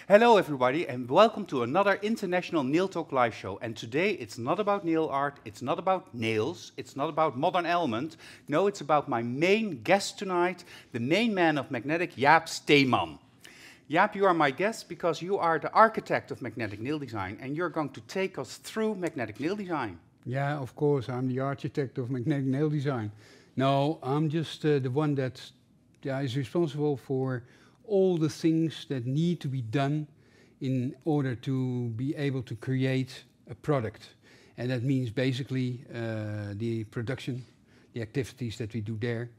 Hello everybody and welcome to another international Nail Talk live show. And today it's not about nail art, it's not about nails, it's not about modern element. No, it's about my main guest tonight, the main man of magnetic, Jaap Steeman. Jaap, you are my guest because you are the architect of magnetic nail design and you're going to take us through magnetic nail design. Yeah, of course, I'm the architect of magnetic nail design. No, I'm just the one that is responsible for all the things that need to be done in order to be able to create a product. And that means basically the production, the activities that we do there,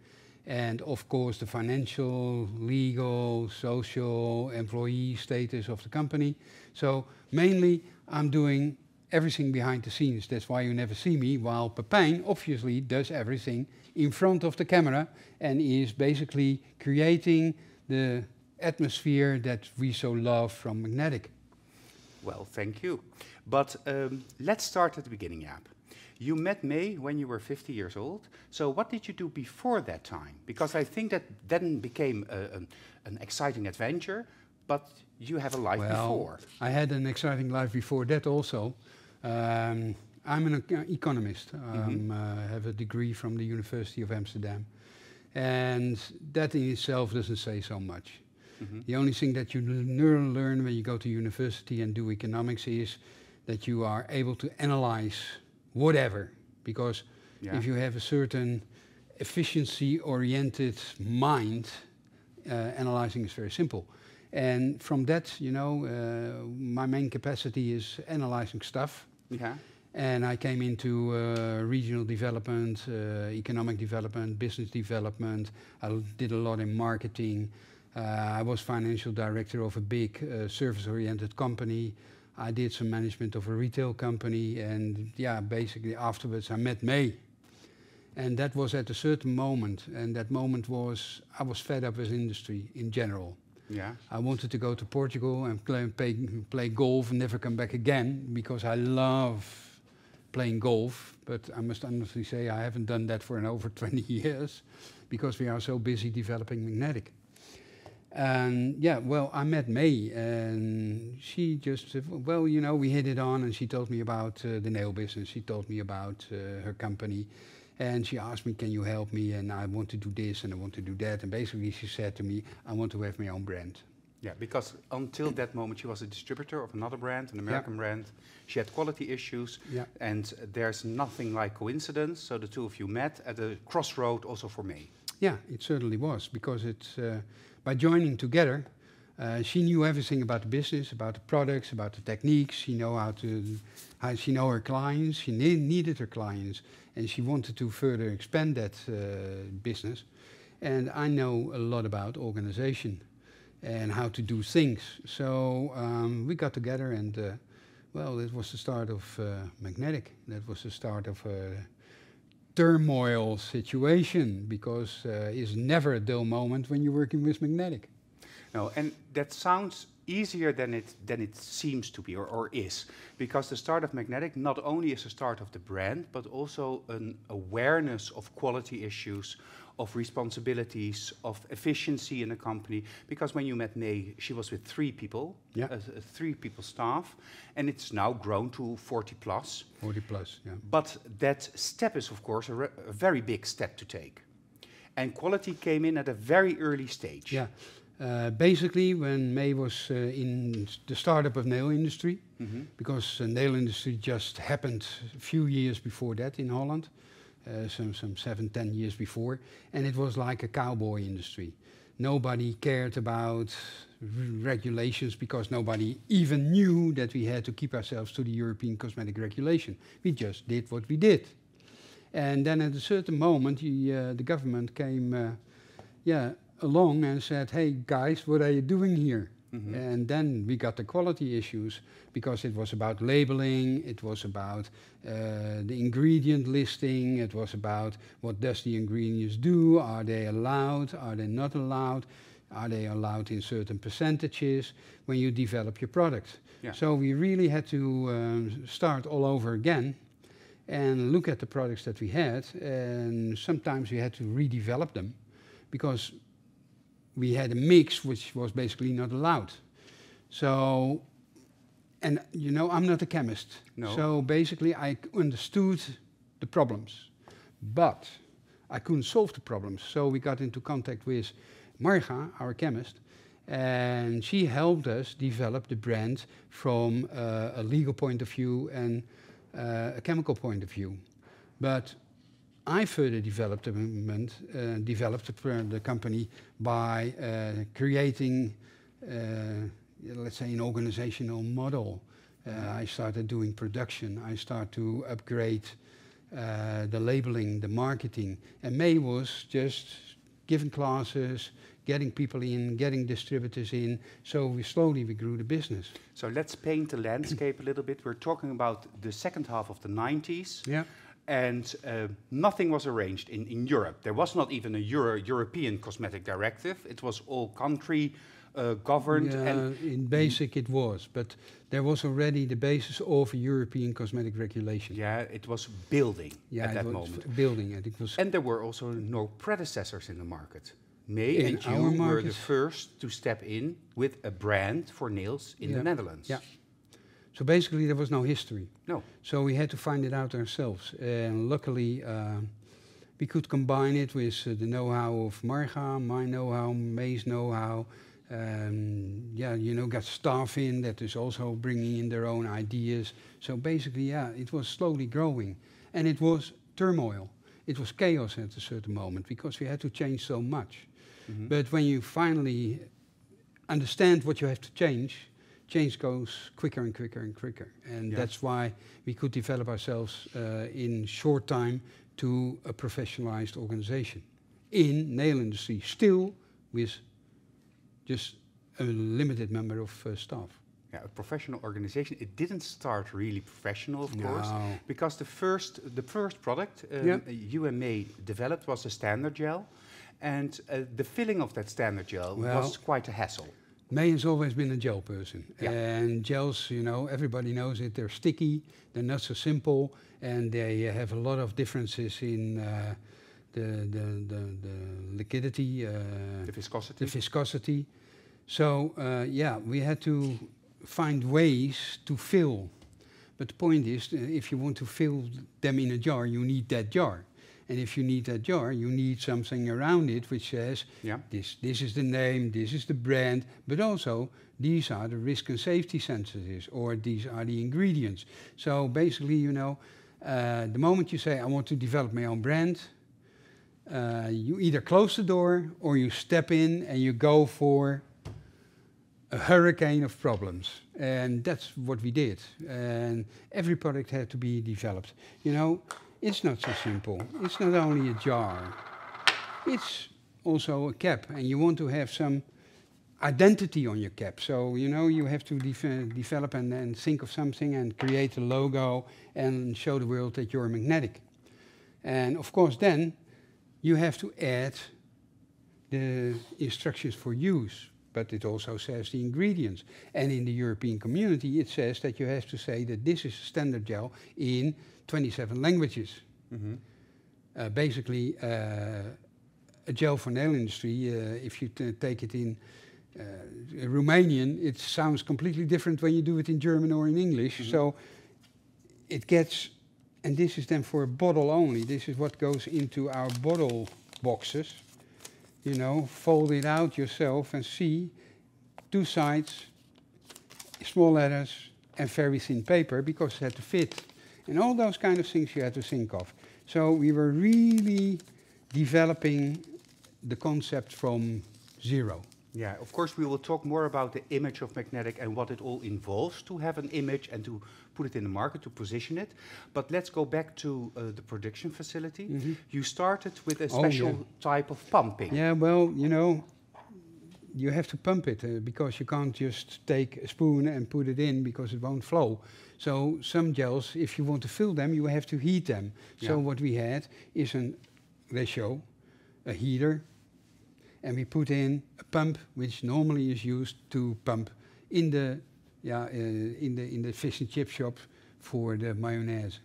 and of course the financial, legal, social, employee status of the company. So mainly I'm doing everything behind the scenes. That's why you never see me, while Pepijn obviously does everything in front of the camera and is basically creating the atmosphere that we so love from magnetic. Well, thank you. But let's start at the beginning, Jaap. You met May when you were 50 years old. So what did you do before that time? Because I think that then became an exciting adventure, but you have a life before. I had an exciting life before that also. I'm an economist. I have a degree from the University of Amsterdam. And that in itself doesn't say so much. The only thing that you learn when you go to university and do economics is that you are able to analyze whatever. Because if you have a certain efficiency-oriented mind, analyzing is very simple. And from that, you know, my main capacity is analyzing stuff. And I came into regional development, economic development, business development. I did a lot in marketing. I was financial director of a big service-oriented company. I did some management of a retail company. And yeah, basically afterwards I met May. And that was at a certain moment. And that moment was, I was fed up with industry in general. I wanted to go to Portugal and play golf and never come back again because I love playing golf. But I must honestly say I haven't done that for over 20 years because we are so busy developing magnetic. And yeah, well, I met May and she just said, well, you know, we hit it on and she told me about the nail business. She told me about her company. And she asked me, can you help me? And I want to do this and I want to do that. And basically she said to me, I want to have my own brand. Yeah, because until that moment she was a distributor of another brand, an American brand. She had quality issues and there's nothing like coincidence. So the two of you met at a crossroad also for me. Yeah, it certainly was because it's, by joining together, she knew everything about the business, about the products, about the techniques. She know she know her clients. She needed her clients, and she wanted to further expand that business. And I know a lot about organization and how to do things. So we got together, and well, it was the start of magnetic. That was the start of a turmoil situation because it's never a dull moment when you're working with magnetic. No, and that sounds easier than it seems to be or is, because the start of magnetic not only is the start of the brand, but also an awareness of quality issues, of responsibilities, of efficiency in a company. Because when you met May, she was with 3 people, a 3-people staff, and it's now grown to 40 plus. 40 plus, yeah. But that step is, of course, a very big step to take. And quality came in at a very early stage. Yeah. Basically, when May was in the startup of nail industry, because the nail industry just happened a few years before that in Holland, some 7-10 years before, and it was like a cowboy industry. Nobody cared about regulations because nobody even knew that we had to keep ourselves to the European cosmetic regulation. We just did what we did. And then at a certain moment, the government came along and said, hey guys, what are you doing here? And then we got the quality issues because it was about labeling, it was about the ingredient listing, it was about what does the ingredients do, are they allowed, are they not allowed, are they allowed in certain percentages when you develop your product. So we really had to start all over again and look at the products that we had, and sometimes we had to redevelop them because we had a mix which was basically not allowed. So, and you know, I'm not a chemist. No. So basically I understood the problems, but I couldn't solve the problems. So we got into contact with Marga, our chemist, and she helped us develop the brand from a legal point of view and a chemical point of view. But I further developed the company by creating, let's say, an organizational model. I started doing production. I started to upgrade the labeling, the marketing. And May was just giving classes, getting people in, getting distributors in. So we slowly grew the business. So let's paint the landscape a little bit. We're talking about the second half of the 90s. Yeah. And nothing was arranged in Europe. There was not even a European cosmetic directive. It was all country governed. Yeah, and in basic it was, but there was already the basis of European cosmetic regulation. yeah, it was building at that moment. Building it. It was. And there were also no predecessors in the market. May In and you our were the market. first to step in with a brand for nails in the Netherlands. Yeah. So basically there was no history. No. So we had to find it out ourselves. And luckily we could combine it with the know-how of Marga, my know-how, May's know-how. Yeah, you know, got staff in that is also bringing in their own ideas. So basically, yeah, it was slowly growing. And it was turmoil. It was chaos at a certain moment because we had to change so much. Mm-hmm. But when you finally understand what you have to change goes quicker and quicker and quicker. And that's why we could develop ourselves in short time to a professionalized organization in nail industry, still with just a limited number of staff. Yeah, a professional organization. It didn't start really professional, of course, because the first product you and May developed was a standard gel, and the filling of that standard gel was quite a hassle. May has always been a gel person, and gels, you know, everybody knows it. They're sticky, they're not so simple, and they have a lot of differences in the liquidity, the viscosity. So yeah, we had to find ways to fill. But the point is, if you want to fill them in a jar, you need that jar. And if you need that jar, you need something around it which says, this is the name, this is the brand, but also these are the risk and safety sensitives, or these are the ingredients. So basically, you know, the moment you say, I want to develop my own brand, you either close the door or you step in and you go for a hurricane of problems. And that's what we did. And every product had to be developed. You know, it's not so simple. It's not only a jar. It's also a cap. And you want to have some identity on your cap. So, you know, you have to develop and think of something and create a logo and show the world that you're magnetic. And of course then you have to add the instructions for use. But it also says the ingredients. And in the European community, it says that you have to say that this is a standard gel in 27 languages. Mm-hmm. Basically, a gel for nail industry, if you take it in Romanian, it sounds completely different when you do it in German or in English. Mm-hmm. So it gets, and this is then for a bottle only. This is what goes into our bottle boxes. You know, fold it out yourself and see two sides, small letters and very thin paper because it had to fit. And all those kind of things you had to think of. So we were really developing the concept from zero. Yeah, of course we will talk more about the image of magnetic and what it all involves to have an image and to put it in the market, to position it. But let's go back to the production facility. Mm-hmm. You started with a special type of pumping. Yeah, well, you know, you have to pump it because you can't just take a spoon and put it in because it won't flow. So some gels, if you want to fill them, you have to heat them. Yeah. So what we had is a ratio, a heater, and we put in a pump which normally is used to pump in the fish and chip shop for the mayonnaise.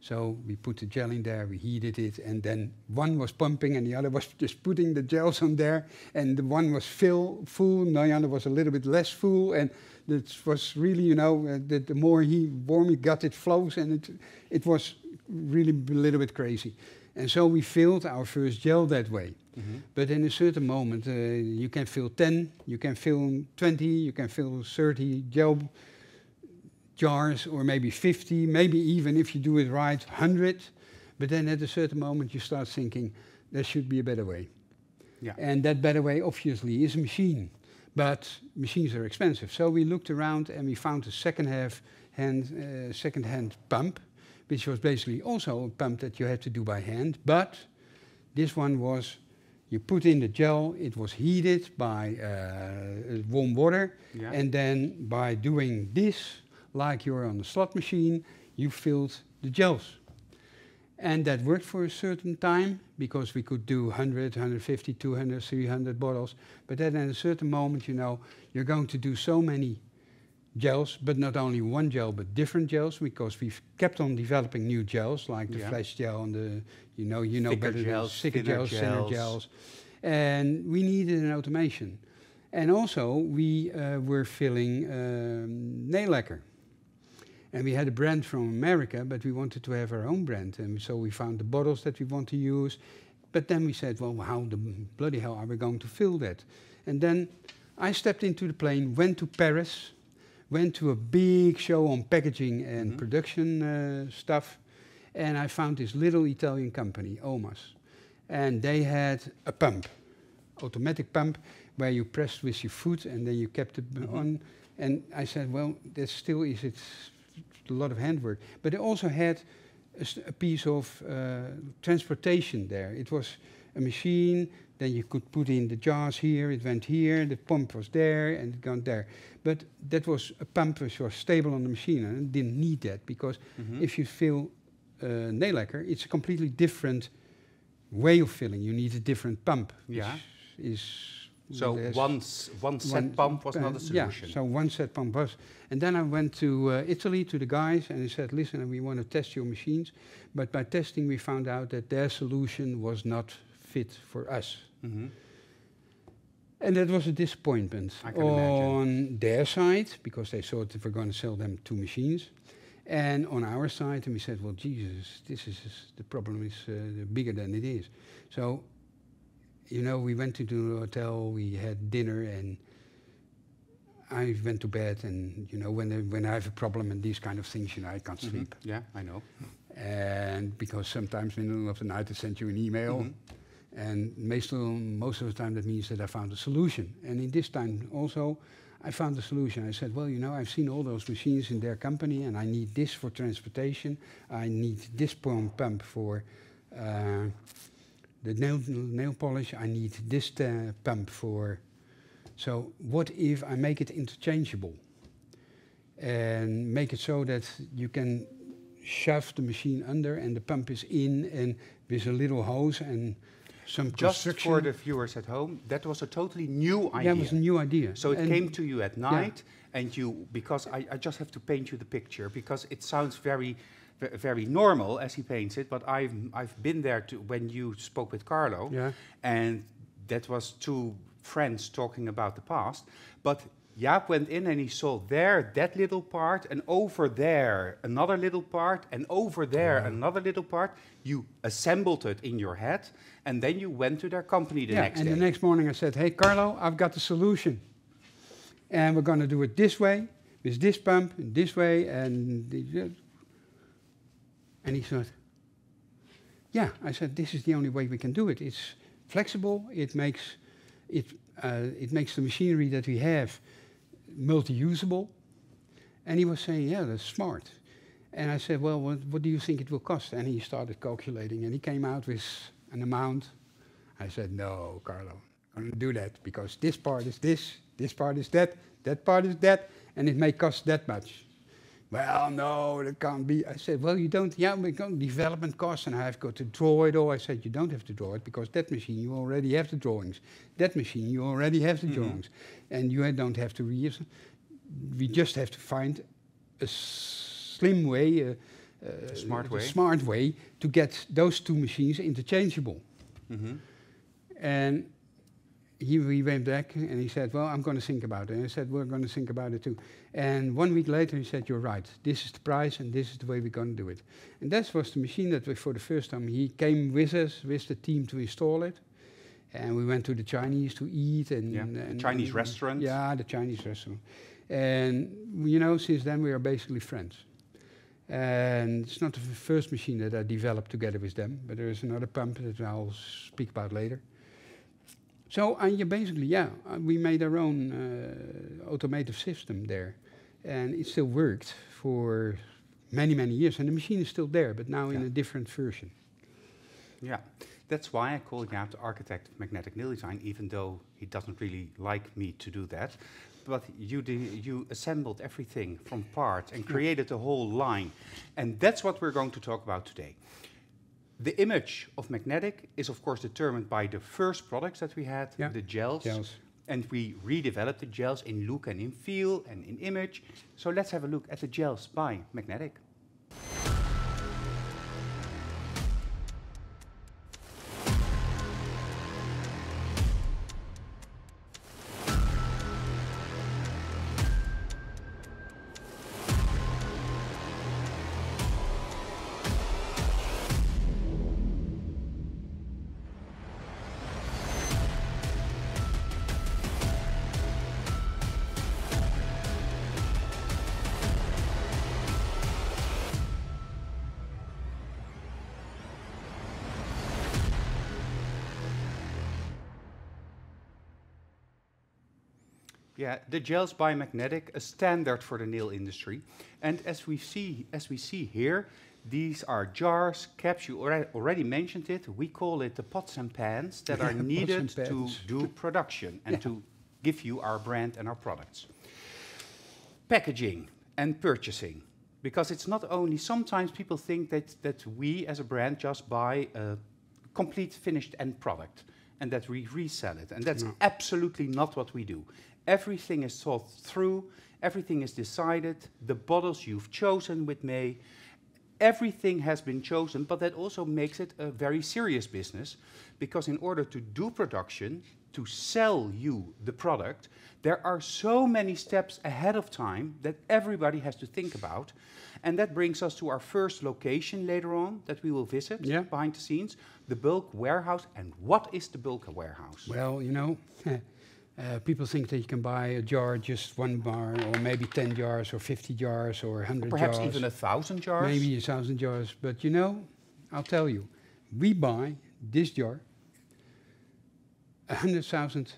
So we put the gel in there, we heated it, and then one was pumping and the other was just putting the gels on there, and the one was full, and the other was a little bit less full, and it was really, you know, the more warm he got, it flows, and it was really a little bit crazy. And so we filled our first gel that way. But in a certain moment, you can fill 10, you can fill 20, you can fill 30 gel jars, or maybe 50, maybe even, if you do it right, 100. But then at a certain moment, you start thinking, there should be a better way. Yeah. And that better way, obviously, is a machine. But machines are expensive. So we looked around and we found a second-hand pump, which was basically also a pump that you had to do by hand. But this one was, you put in the gel, it was heated by warm water, and then by doing this, like you're on a slot machine, you filled the gels. And that worked for a certain time, because we could do 100, 150, 200, 300 bottles. But then at a certain moment, you know, you're going to do so many gels, but not only one gel, but different gels, because we've kept on developing new gels, like the flash gel and the, you know better gels, thicker gels, thinner gels. And we needed an automation. And also, we were filling nail lacquer. And we had a brand from America, but we wanted to have our own brand. And so we found the bottles that we want to use. But then we said, well, how the bloody hell are we going to fill that? And then I stepped into the plane, went to Paris, went to a big show on packaging and production stuff. And I found this little Italian company, Omas. And they had a pump, automatic pump, where you pressed with your foot and then you kept it on. And I said, well, that still is a lot of handwork. But they also had a piece of transportation there. It was a machine, then you could put in the jars here, it went here, the pump was there, and it went there. But that was a pump which was stable on the machine, and it didn't need that, because if you fill nail lacquer, it's a completely different way of filling. You need a different pump. So one set pump was not a solution. Yeah, so one set pump was. And then I went to Italy to the guys and I said, listen, we want to test your machines. But by testing, we found out that their solution was not fit for us. And that was a disappointment on their side, because they thought that we're going to sell them 2 machines. And on our side, and we said, well, Jesus, the problem is bigger than it is. So, you know, we went to the hotel, we had dinner, and I went to bed. And, you know, when I have a problem and these kind of things, you know, I can't sleep. Yeah, I know. And because sometimes in the middle of the night I send you an email. And most of the time that means that I found a solution. And in this time also, I found a solution. I said, well, you know, I've seen all those machines in their company, and I need this for transportation. I need this pump for the nail polish. I need this pump for... So what if I make it interchangeable? And make it so that you can shove the machine under and the pump is in, and with a little hose and some just for the viewers at home, that was a totally new idea. Yeah, it was a new idea. So it came to you at night, and you, because I just have to paint you the picture, because it sounds very normal as he paints it, but I've been there when you spoke with Carlo, and that was 2 friends talking about the past, but Jaap went in and he saw there that little part, and over there another little part, and over there another little part. You assembled it in your head, and then you went to their company the next day. And the next morning I said, hey, Carlo, I've got the solution. And we're going to do it this way, with this pump, and this way, and he said, yeah. I said, this is the only way we can do it. It's flexible, it makes the machinery that we have multi-usable. And he was saying, yeah, that's smart. And I said, well, what do you think it will cost? And he started calculating, and he came out with an amount. I said, no, Carlo, I'm going to do that, because this part is this part is that part is that, and it may cost that much. Well, no, that can't be. I said, well, you don't, we're going to development costs, and I've got to draw it all. I said, you don't have to draw it, because that machine, you already have the drawings. That machine, you already have the drawings. And you don't have to reuse. We just have to find a slim way, smart way to get those two machines interchangeable. Mm-hmm. And we went back and he said, well, I'm going to think about it. And I said, we're going to think about it too. And 1 week later he said, you're right. This is the price and this is the way we're going to do it. And that was the machine that we, for the first time, he came with us, with the team to install it. And we went to the Chinese to eat. And Chinese restaurant. Yeah, the Chinese restaurant. And, you know, since then we are basically friends. And it's not the first machine that I developed together with them, but there is another pump that I'll speak about later. So basically, we made our own automated system there. And it still worked for many, many years. And the machine is still there, but now in a different version. Yeah, that's why I call Jaap the architect of magnetic nail design, even though he doesn't really like me to do that. But you assembled everything from parts and created a whole line. And that's what we're going to talk about today. The image of magnetic is, of course, determined by the first products that we had, the gels. And we redeveloped the gels in look and in feel and in image. So let's have a look at the gels by magnetic. Yeah, the gels by magnetic, a standard for the nail industry. And as we see here, these are jars, caps. You already mentioned it. We call it the pots and pans that are needed to do production and to give you our brand and our products. Packaging and purchasing, because it's not only, sometimes people think that we as a brand just buy a complete finished end product and that we resell it. And that's absolutely not what we do. Everything is thought through, everything is decided, the bottles you've chosen with May, everything has been chosen, but that also makes it a very serious business, because in order to do production, to sell you the product, there are so many steps ahead of time that everybody has to think about. And that brings us to our first location later on that we will visit behind the scenes, the bulk warehouse. And what is the bulk warehouse? Well, you know, people think that you can buy a jar, just one bar, or maybe 10 jars, or 50 jars, or 100 Perhaps jars. even 1,000 jars? Maybe 1,000 jars. But you know, I'll tell you, we buy this jar 100,000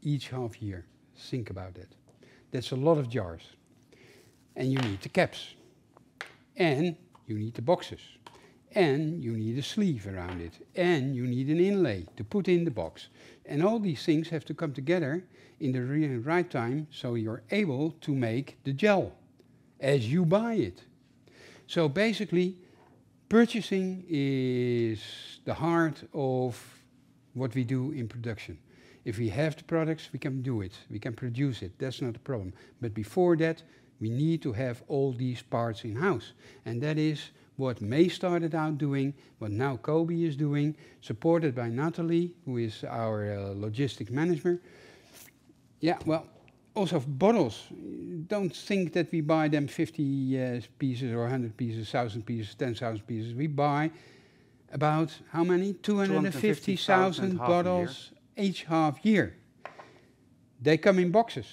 each half year. Think about it. That's a lot of jars. And you need the caps. And you need the boxes. And you need a sleeve around it. And you need an inlay to put in the box. And all these things have to come together in the right time so you're able to make the gel as you buy it. So basically, purchasing is the heart of what we do in production. If we have the products, we can do it. We can produce it. That's not a problem. But before that, we need to have all these parts in-house. And that is what May started out doing, what now Kobe is doing, supported by Natalie, who is our logistic manager. Yeah, well, also bottles. Don't think that we buy them 50 pieces or 100 pieces, 1,000 pieces, 10,000 pieces. We buy about, how many? 250,000 bottles each half year. They come in boxes.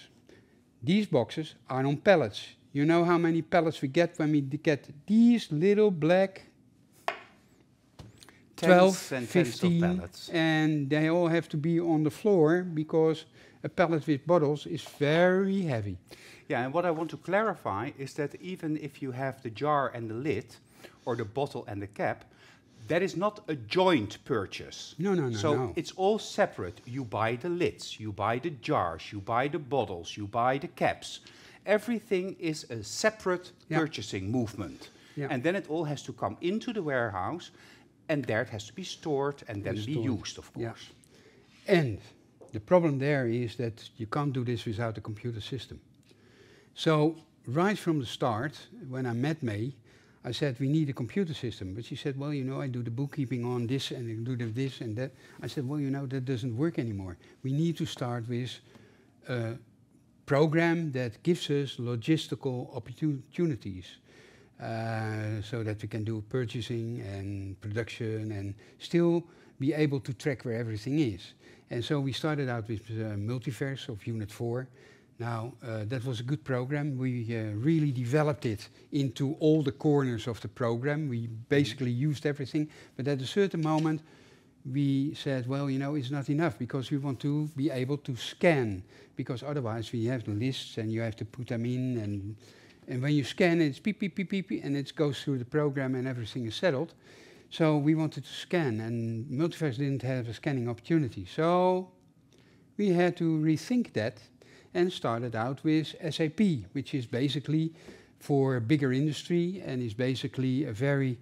These boxes are on pallets. You know how many pallets we get when we get these little black 12, 15 pallets. And they all have to be on the floor because a pallet with bottles is very heavy. Yeah, and what I want to clarify is that even if you have the jar and the lid, or the bottle and the cap, that is not a joint purchase. No. So it's all separate. You buy the lids, you buy the jars, you buy the bottles, you buy the caps. Everything is a separate purchasing movement. Yeah. And then it all has to come into the warehouse, and there it has to be stored and then be used, of course. Yeah. And the problem there is that you can't do this without a computer system. So right from the start, when I met May, I said, we need a computer system. But she said, well, you know, I do the bookkeeping on this and I do this and that. I said, well, you know, that doesn't work anymore. We need to start with a program that gives us logistical opportunities so that we can do purchasing and production and still be able to track where everything is. And so we started out with Multiverse of Unit 4. Now, that was a good program. We really developed it into all the corners of the program. We basically used everything. But at a certain moment, we said, well, you know, it's not enough because we want to be able to scan. Because otherwise we have the lists and you have to put them in. And when you scan, it's beep, beep, beep, beep, and it goes through the program and everything is settled. So we wanted to scan, and Multiverse didn't have a scanning opportunity. So we had to rethink that and started out with SAP, which is basically for bigger industry and is basically a very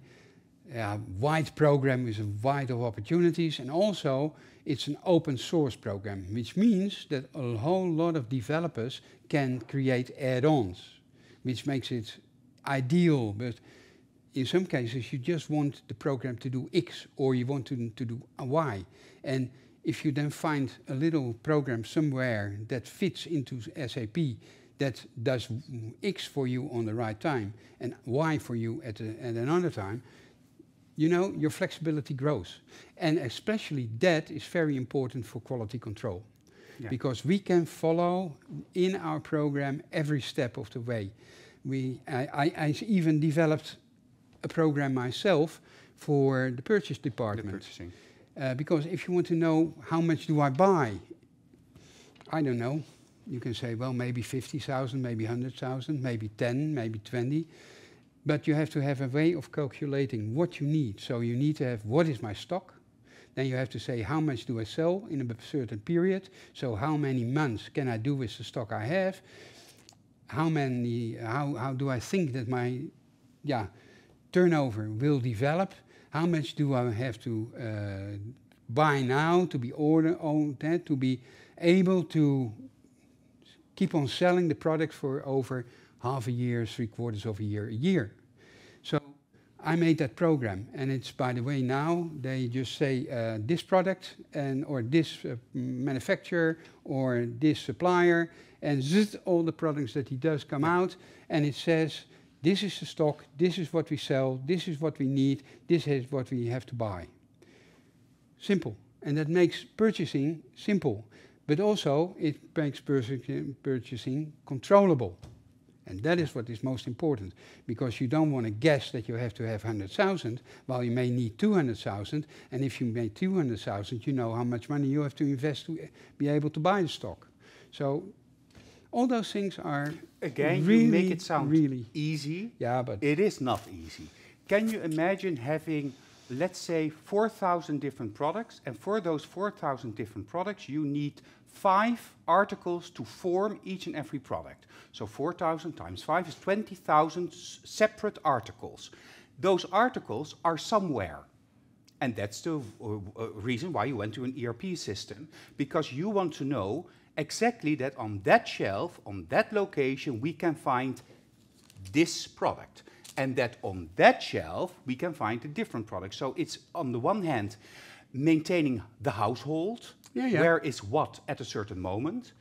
wide program with a wide of opportunities. And also it's an open source program, which means that a whole lot of developers can create add-ons, which makes it ideal. But in some cases, you just want the program to do X or you want to do a Y. And if you then find a little program somewhere that fits into SAP that does X for you on the right time and Y for you at another time, you know, your flexibility grows. And especially that is very important for quality control. Yeah. Because we can follow in our program every step of the way. I even developed a program myself for the purchase department. The purchasing. Because if you want to know how much do I buy, I don't know. You can say, well, maybe 50,000, maybe 100,000, maybe 10, maybe 20. But you have to have a way of calculating what you need. So you need to have what is my stock. Then you have to say how much do I sell in a certain period. So how many months can I do with the stock I have? How do I think that my turnover will develop? How much do I have to buy now to be to be able to keep on selling the product for over half a year, 3/4 of a year? So I made that program, and it's, by the way, now they just say this product or this manufacturer or this supplier, and all the products that he does come out, and it says, this is the stock, this is what we sell, this is what we need, this is what we have to buy. Simple. And that makes purchasing simple. But also it makes purchasing controllable. And that is what is most important. Because you don't want to guess that you have to have 100,000, while you may need 200,000. And if you make 200,000, you know how much money you have to invest to be able to buy the stock. So all those things are again, really, you make it sound really easy. Yeah, but it is not easy. Can you imagine having, let's say, 4,000 different products, and for those 4,000 different products, you need 5 articles to form each and every product. So 4,000 times 5 is 20,000 separate articles. Those articles are somewhere. And that's the reason why you went to an ERP system, because you want to know exactly that on that shelf, on that location, we can find this product. And that on that shelf, we can find a different product. So it's, on the one hand, maintaining the household, where is what at a certain moment.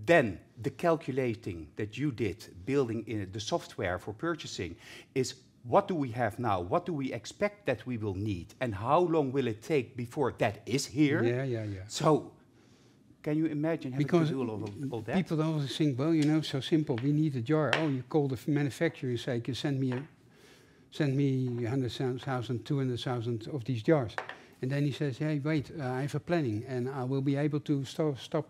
Then the calculating that you did, building in the software for purchasing, is what do we have now? What do we expect that we will need? And how long will it take before that is here? Yeah. So can you imagine having to do all that? People always think, well, you know, so simple. We need a jar. Oh, you call the manufacturer and say, send me 100,000, 200,000 of these jars. And then he says, hey, wait, I have a planning, and I will be able to start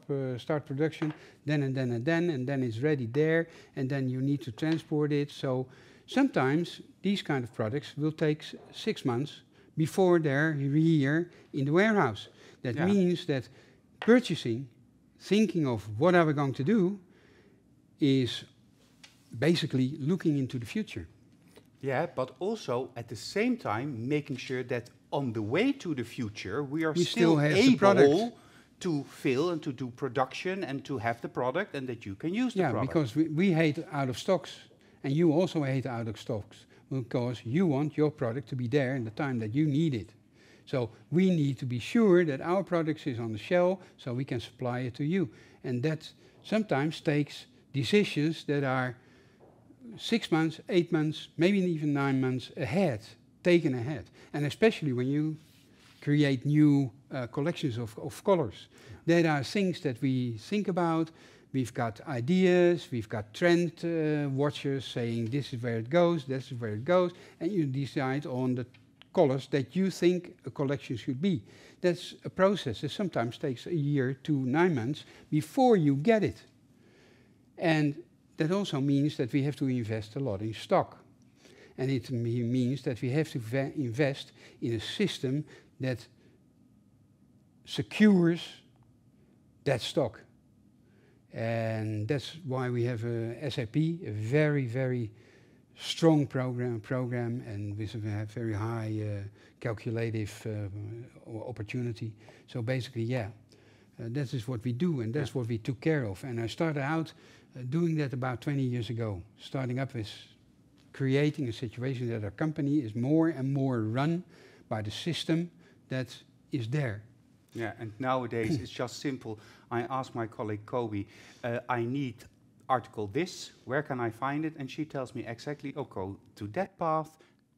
production then and then and then, and then it's ready there, and then you need to transport it. So sometimes these kind of products will take 6 months before they're here in the warehouse. That means that purchasing, thinking of what are we going to do, is basically looking into the future. Yeah, but also at the same time making sure that on the way to the future we are still able to fill and to do production and to have the product and that you can use the product. Yeah, because we hate out of stocks, and you also hate out of stocks. because you want your product to be there in the time that you need it. So we need to be sure that our product is on the shelf so we can supply it to you. And that sometimes takes decisions that are 6 months, 8 months, maybe even 9 months ahead, taken ahead. And especially when you create new collections of colors. There are things that we think about. We've got ideas, we've got trend watchers saying this is where it goes, this is where it goes, and you decide on the colors that you think a collection should be. That's a process that sometimes takes a year to 9 months before you get it. And that also means that we have to invest a lot in stock. And it means that we have to invest in a system that secures that stock. And that's why we have a SAP, a very, very strong program and with a very high calculative opportunity. So basically, that is what we do, and that's what we took care of. And I started out doing that about 20 years ago, starting up with creating a situation that our company is more and more run by the system that is there. Yeah, and nowadays it's just simple. I ask my colleague Kobe, I need article this, where can I find it? And she tells me exactly, oh, go to that path,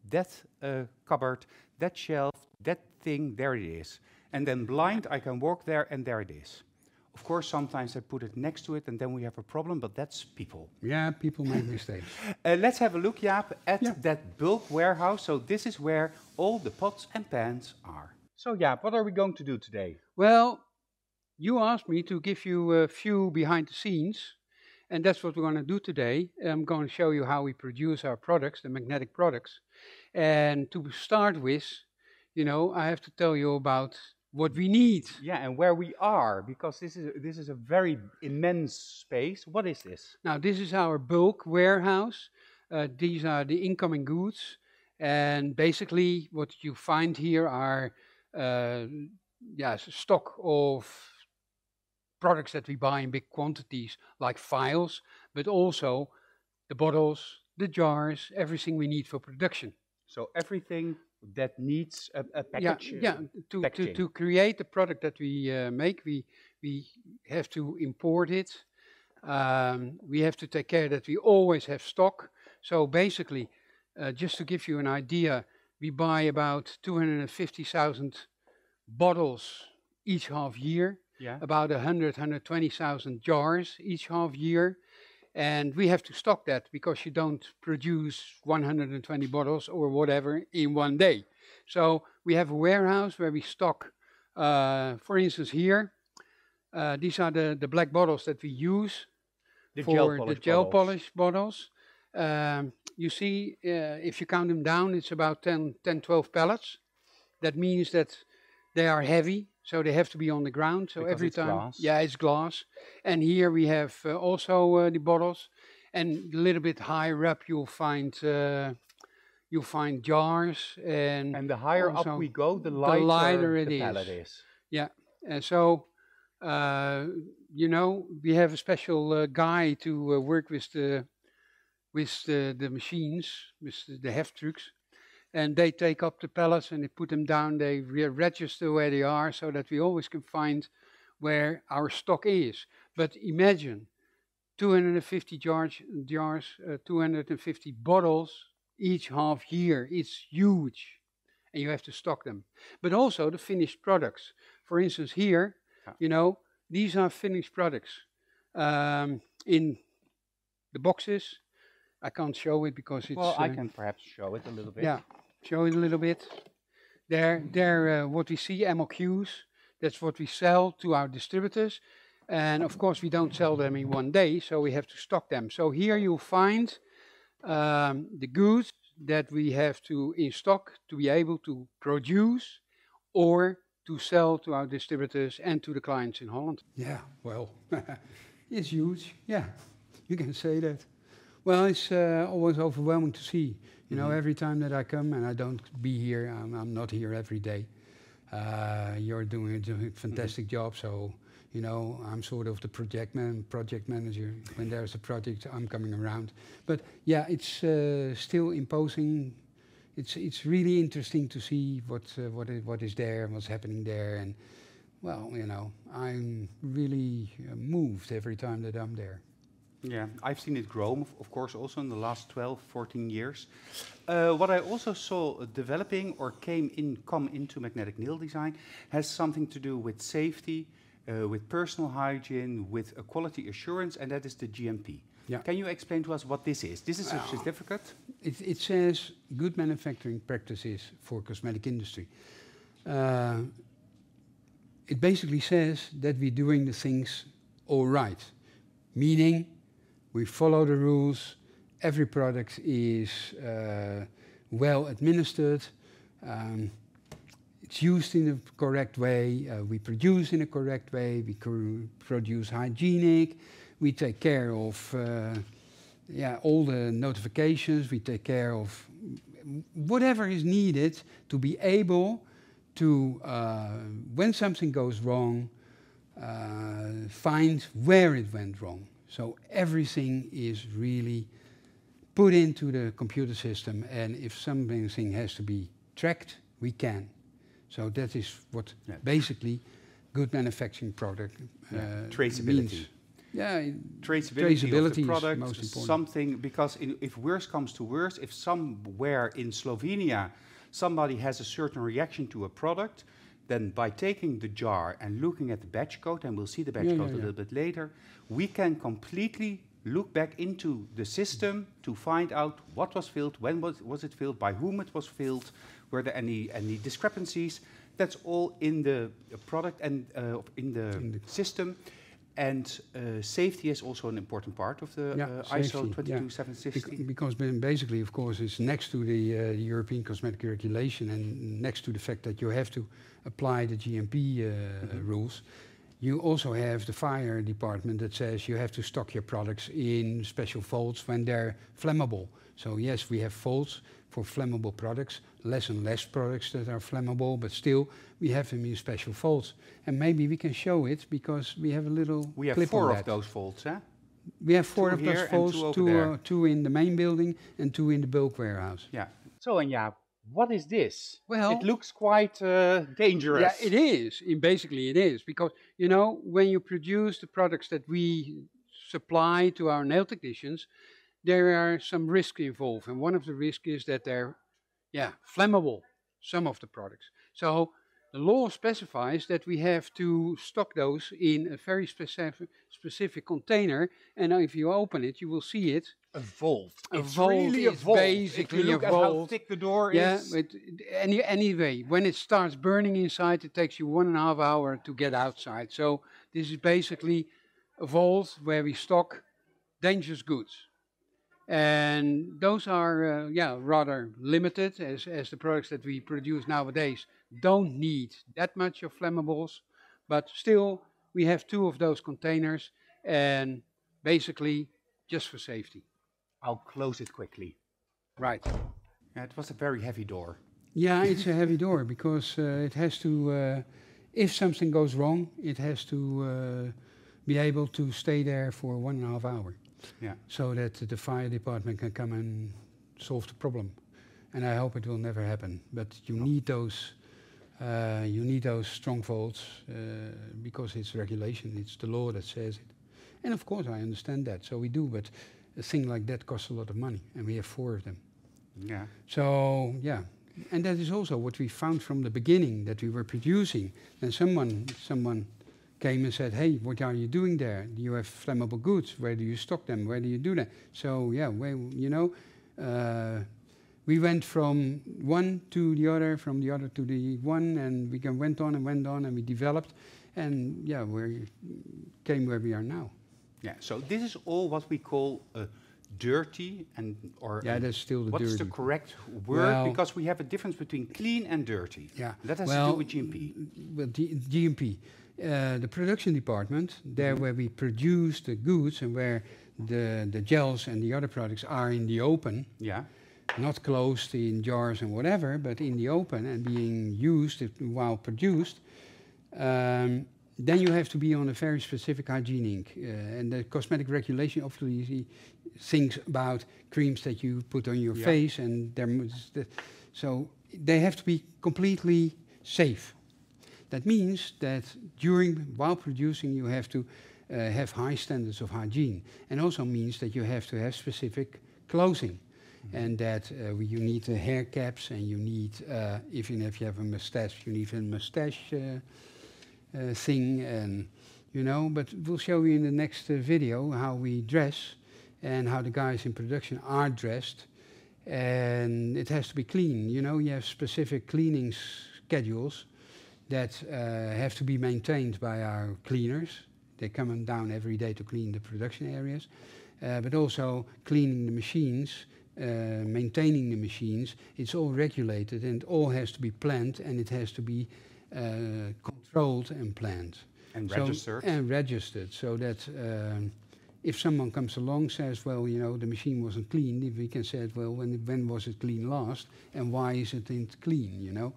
that cupboard, that shelf, that thing, there it is. And then blind, I can walk there and there it is. Of course, sometimes I put it next to it and then we have a problem, but that's people. Yeah, people make mistakes. Let's have a look, Jaap, at that bulk warehouse. So this is where all the pots and pans are. So Jaap, what are we going to do today? Well, you asked me to give you a few behind the scenes, and that's what we're going to do today. I'm going to show you how we produce our products, the magnetic products. And to start with, you know, I have to tell you about what we need. Yeah, and where we are, because this is a very immense space. What is this? Now, this is our bulk warehouse. These are the incoming goods. And basically, what you find here are stock of products that we buy in big quantities, like files, but also the bottles, the jars, everything we need for production. So everything that needs a package. To create the product that we make, we have to import it. We have to take care that we always have stock. So basically, just to give you an idea, we buy about 250,000 bottles each half year, about 120,000 jars each half year. And we have to stock that because you don't produce 120 bottles or whatever in one day. So we have a warehouse where we stock, for instance here, these are the black bottles that we use for the gel polish bottles. You see, if you count them down, it's about 10, 12 pallets. That means that they are heavy, so they have to be on the ground. So because every time, glass. Yeah, it's glass. And here we have also the bottles. And a little bit higher up, you'll find jars. And the higher up we go, the lighter the pallet is. Yeah, and so you know, we have a special guy to work with the machines, with the heft trucks. And they take up the pallets and they put them down. They register where they are so that we always can find where our stock is. But imagine 250 jars, 250 bottles each half year. It's huge. And you have to stock them. But also the finished products. For instance, here, you know, these are finished products. In the boxes, I can't show it because it's... Well, I can perhaps show it a little bit. Yeah, show it a little bit. They're what we see, MOQs. That's what we sell to our distributors. And of course, we don't sell them in one day, so we have to stock them. So here you'll find the goods that we have to in stock to be able to produce or to sell to our distributors and to the clients in Holland. Yeah, well, it's huge. Yeah, you can say that. Well, it's always overwhelming to see. You know, every time that I come, and I don't be here, I'm not here every day. You're doing a fantastic job, so, You know, I'm sort of the project manager. When there's a project, I'm coming around. But yeah, it's still imposing. It's really interesting to see what is there, what's happening there, and well, you know, I'm really moved every time that I'm there. Yeah, I've seen it grow, of course, also in the last 12, 14 years. What I also saw developing or come into magnetic nail design has something to do with safety, with personal hygiene, with a quality assurance, and that is the GMP. Yeah. Can you explain to us what this is? This is a certificate? It says good manufacturing practices for cosmetic industry. It basically says that we're doing the things all right, meaning we follow the rules, every product is well administered, it's used in the correct way, we produce in a correct way, we produce hygienic, we take care of all the notifications, we take care of whatever is needed to be able to, when something goes wrong, find where it went wrong. So everything is really put into the computer system, and if something has to be tracked, we can. So that is what basically good manufacturing product traceability means. Yeah, traceability of the product, most important. Something, because if worse comes to worse, if somewhere in Slovenia somebody has a certain reaction to a product, then by taking the jar and looking at the batch code, and we'll see the batch code a little bit later, we can completely look back into the system to find out what was filled, when was it filled, by whom it was filled, were there any discrepancies. That's all in the product and in the system. And safety is also an important part of the ISO 22760. Because basically, of course, it's next to the European cosmetic regulation and next to the fact that you have to apply the GMP rules, you also have the fire department that says you have to stock your products in special vaults when they're flammable. So yes, we have vaults for flammable products, less and less products that are flammable, but still we have them in special vaults. And maybe we can show it because we have a little clip on that. We have 4 of those vaults, eh? We have 4 of those vaults, two in the main building and 2 in the bulk warehouse. Yeah. So, and what is this? Well, it looks quite dangerous. Yeah, it is. Basically, it is. Because, you know, when you produce the products that we supply to our nail technicians, there are some risks involved. And one of the risks is that they're, flammable, some of the products. So the law specifies that we have to stock those in a very specific container. And if you open it, you will see it. A vault. It's really a vault. Basically, if you look at how thick the door is. Yeah, but anyway, when it starts burning inside, it takes you 1.5 hours to get outside. So this is basically a vault where we stock dangerous goods. And those are, rather limited, as the products that we produce nowadays don't need that much of flammables. But still, we have 2 of those containers, and basically just for safety. I'll close it quickly. Right. Yeah, it was a very heavy door. Yeah, it's a heavy door because it has to, if something goes wrong, it has to be able to stay there for 1.5 hours. Yeah. So that the fire department can come and solve the problem. And I hope it will never happen. But you need those strong vaults because it's regulation, it's the law that says it. And of course I understand that, so we do, but a thing like that costs a lot of money, and we have 4 of them. Yeah. So, and that is also what we found from the beginning, that we were producing. And someone came and said, hey, what are you doing there? You have flammable goods. Where do you stock them? Where do you do that? So, we went from one to the other, from the other to the one, and we went on, and we developed. And, we came where we are now. Yeah, so this is all what we call dirty that's still the dirty. What's the correct word? Well, because we have a difference between clean and dirty. Yeah. That has to do with GMP. Well, GMP. The production department, there where we produce the goods and where the gels and the other products are in the open, not closed in jars and whatever, but in the open and being used while produced, then you have to be on a very specific hygienic. And the cosmetic regulation obviously thinks about creams that you put on your face, and so they have to be completely safe. That means that while producing, you have to have high standards of hygiene, and also means that you have to have specific clothing, and that you need hair caps, and you need, if you have a mustache, you need a mustache thing, and But we'll show you in the next video how we dress and how the guys in production are dressed, and it has to be clean. You have specific cleaning schedules that have to be maintained by our cleaners. They come down every day to clean the production areas, but also cleaning the machines, maintaining the machines. It's all regulated, and it all has to be planned, and it has to be controlled and planned. And registered. And registered, so that if someone comes along, says, well, the machine wasn't clean, we can say, well, when was it clean last, and why is it not clean,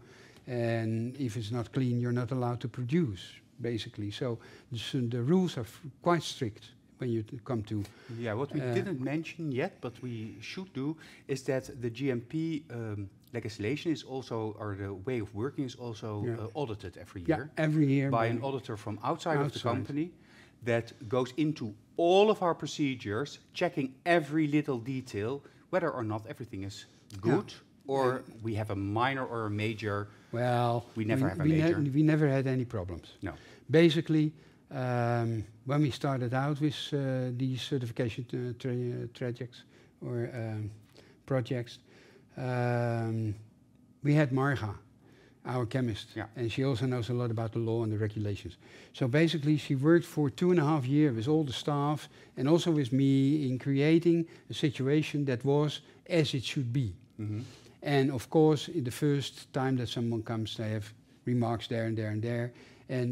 And if it's not clean, you're not allowed to produce, basically. So the rules are quite strict when you come to... Yeah, what we didn't mention yet, but we should do, is that the GMP legislation is also, or the way of working is also audited every year. Yeah, every year. By an auditor from outside of the company that goes into all of our procedures, checking every little detail, whether or not everything is good, or we have a minor or a major. Well, we never have a major. We never had any problems. No. Basically, when we started out with these certification projects or projects, we had Marga, our chemist, and she also knows a lot about the law and the regulations. So basically, she worked for 2.5 years with all the staff and also with me in creating a situation that was as it should be. Mm-hmm. And of course, in the first time that someone comes, they have remarks there and there and there.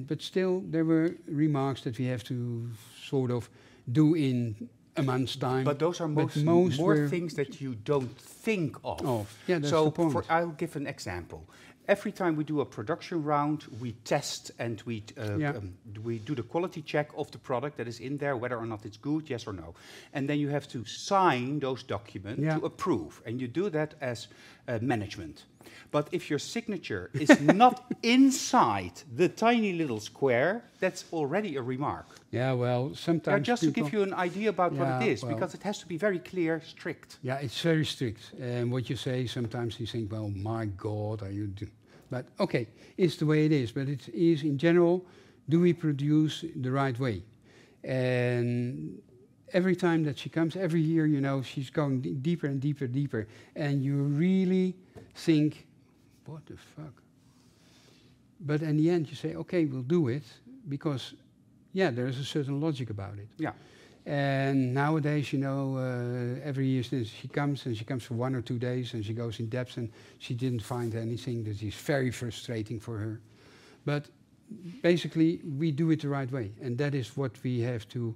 But still, there were remarks that we have to sort of do in a month's time. But those are more things that you don't think of. Yeah, that's the point. I'll give an example. Every time we do a production round, we test and we do the quality check of the product that is in there, whether or not it's good, yes or no. And then you have to sign those documents to approve. And you do that as management. But if your signature is not inside the tiny little square, that's already a remark. Yeah, well, sometimes just to give you an idea about what it is, because it has to be very clear, strict. Yeah, it's very strict. And what you say, sometimes you think, well, my God, are you... But okay, it's the way it is. But it is, in general, do we produce the right way? And every time that she comes, every year, she's going deeper and deeper, deeper. And you really think, what the fuck? But in the end, you say, okay, we'll do it, because, there's a certain logic about it. Yeah. And nowadays, every year she comes for 1 or 2 days, and she goes in depth, and she didn't find anything that is very frustrating for her. But basically, we do it the right way, and that is what we have to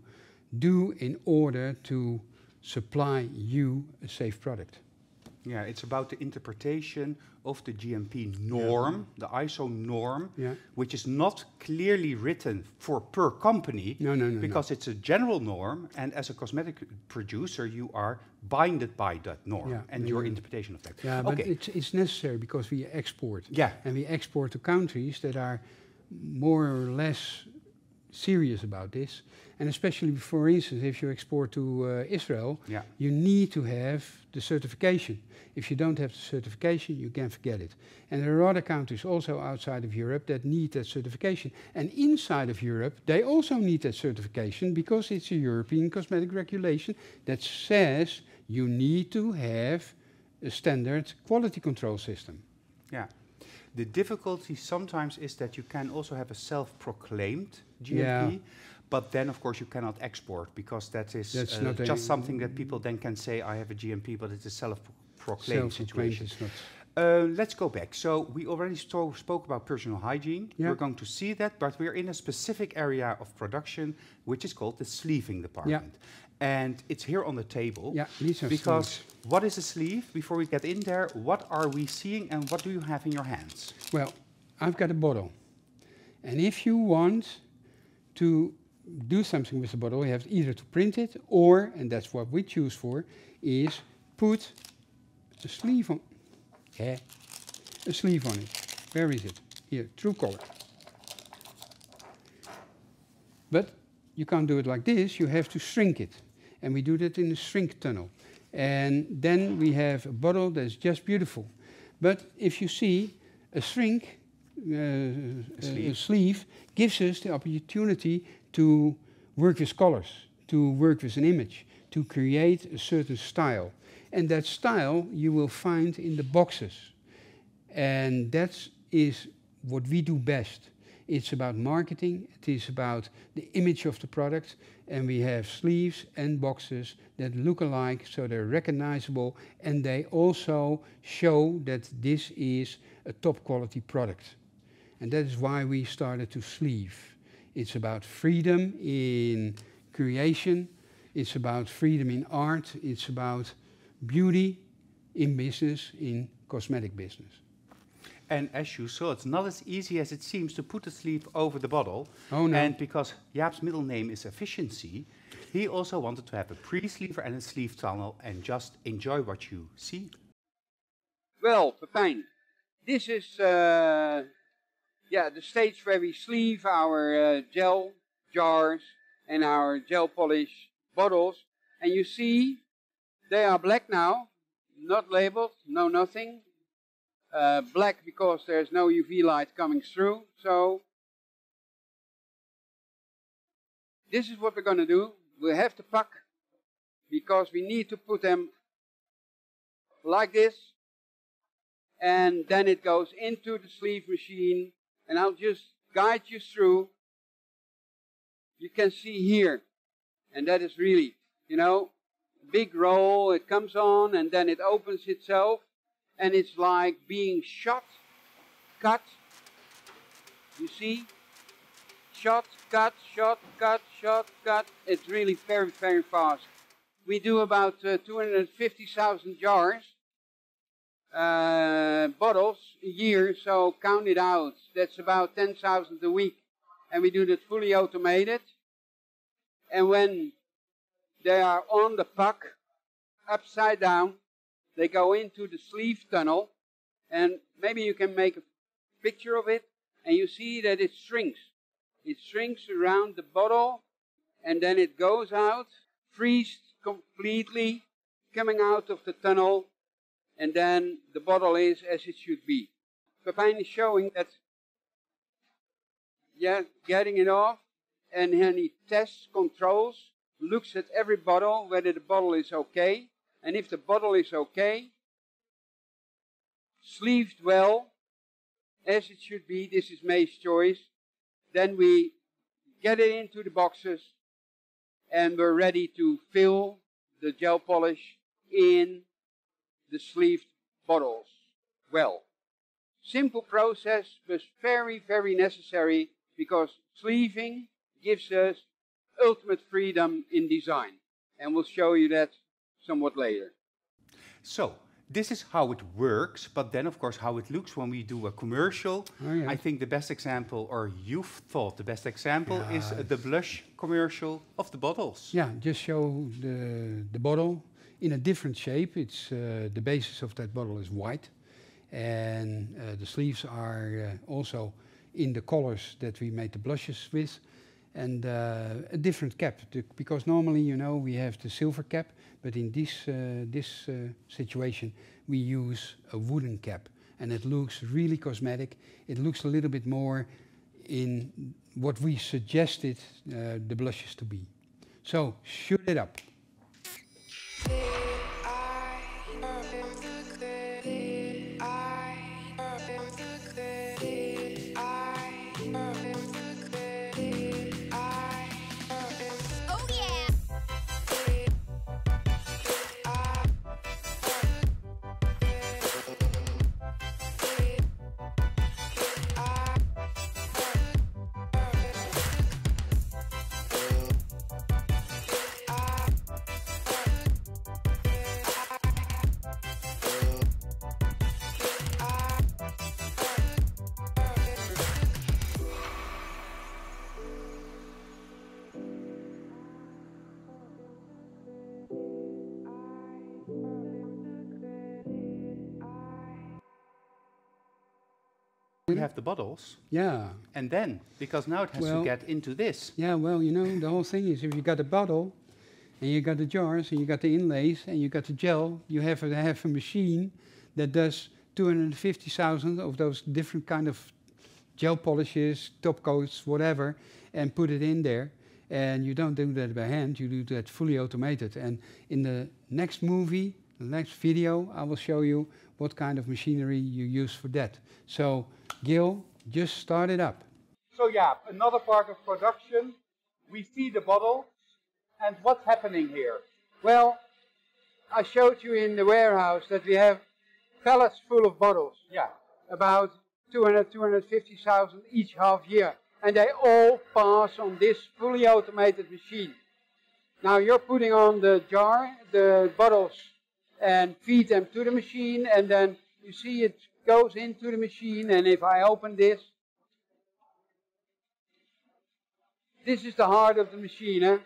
do in order to supply you a safe product. Yeah, it's about the interpretation of the GMP norm, the ISO norm, which is not clearly written for per company, because it's a general norm, and as a cosmetic producer, you are binded by that norm and your interpretation of that. Yeah, but it's necessary because we export. Yeah. And we export to countries that are more or less serious about this. And especially, for instance, if you export to Israel, you need to have the certification. If you don't have the certification, you can forget it. And there are other countries also outside of Europe that need that certification. And inside of Europe, they also need that certification because it's a European cosmetic regulation that says you need to have a standard quality control system. Yeah. The difficulty sometimes is that you can also have a self-proclaimed GMP, but then, of course, you cannot export because that is just something that people then can say, I have a GMP, but it's a self-proclaimed situation. Let's go back. So we already spoke about personal hygiene. We're going to see that, but we're in a specific area of production, which is called the sleeving department. And it's here on the table. Yeah, because what is a sleeve? Before we get in there, what are we seeing and what do you have in your hands? Well, I've got a bottle. And if you want to do something with the bottle, you have either to print it or, and that's what we choose for, is put a sleeve on. Yeah, a sleeve on it. Where is it? Here, true color. But you can't do it like this, you have to shrink it. And we do that in a shrink tunnel. And then we have a bottle that's just beautiful. But if you see, a shrink, a sleeve, gives us the opportunity to work with colors, to work with an image, to create a certain style. And that style you will find in the boxes. And that is what we do best. It's about marketing, it is about the image of the product, and we have sleeves and boxes that look alike, so they're recognizable, and they also show that this is a top quality product. And that is why we started to sleeve. It's about freedom in creation, it's about freedom in art, it's about beauty in business, in cosmetic business. And as you saw, it's not as easy as it seems to put the sleeve over the bottle. Oh, no. And because Jaap's middle name is efficiency, he also wanted to have a pre-sleever and a sleeve tunnel and just enjoy what you see. Well, Pepijn, this is the stage where we sleeve our gel jars and our gel polish bottles. And you see, they are black now, not labeled, no nothing. Black because there's no UV light coming through. So this is what we're going to do. We have to pack because we need to put them like this, and then it goes into the sleeve machine, and I'll just guide you through. You can see here, and that is really, you know, big roll. It comes on and then it opens itself. And it's like being shot, cut, you see? Shot, cut, shot, cut, shot, cut. It's really very, very fast. We do about 250,000 jars, bottles a year, so count it out. That's about 10,000 a week. And we do that fully automated. And when they are on the puck, upside down, they go into the sleeve tunnel, and maybe you can make a picture of it, and you see that it shrinks. It shrinks around the bottle, and then it goes out, freezed completely, coming out of the tunnel, and then the bottle is as it should be. Pepijn is showing that, getting it off, and then he tests, controls, looks at every bottle, whether the bottle is okay. And if the bottle is okay, sleeved well, as it should be, this is May's choice, then we get it into the boxes and we're ready to fill the gel polish in the sleeved bottles. Well, simple process, but very, very necessary because sleeving gives us ultimate freedom in design. And we'll show you that somewhat later. So, this is how it works, but then of course how it looks when we do a commercial. Oh, yeah. I think the best example, or you've thought the best example, is the blush commercial of the bottles. Yeah, just show the bottle in a different shape. It's the basis of that bottle is white, and the sleeves are also in the colors that we made the blushes with. And a different cap, because normally, you know, we have the silver cap, but in this situation, we use a wooden cap, and it looks really cosmetic. It looks a little bit more in what we suggested the blushes to be. So, shoot it up. we have the bottles. Yeah. And then, because now it has to get into this. Yeah, well, you know, the whole thing is if you got a bottle, and you got the jars, and you got the inlays, and you got the gel, you have to have a machine that does 250,000 of those different kind of gel polishes, top coats, whatever, and put it in there. And you don't do that by hand, you do that fully automated. And in the next movie, the next video, I will show you what kind of machinery you use for that. So, Gil, just start it up. So yeah, another part of production, we see the bottle, and what's happening here? Well, I showed you in the warehouse that we have pallets full of bottles. Yeah. About 250,000 each half year. And they all pass on this fully automated machine. Now you're putting on the jar, the bottles, and feed them to the machine, and then you see it goes into the machine, and if I open this, this is the heart of the machine, eh?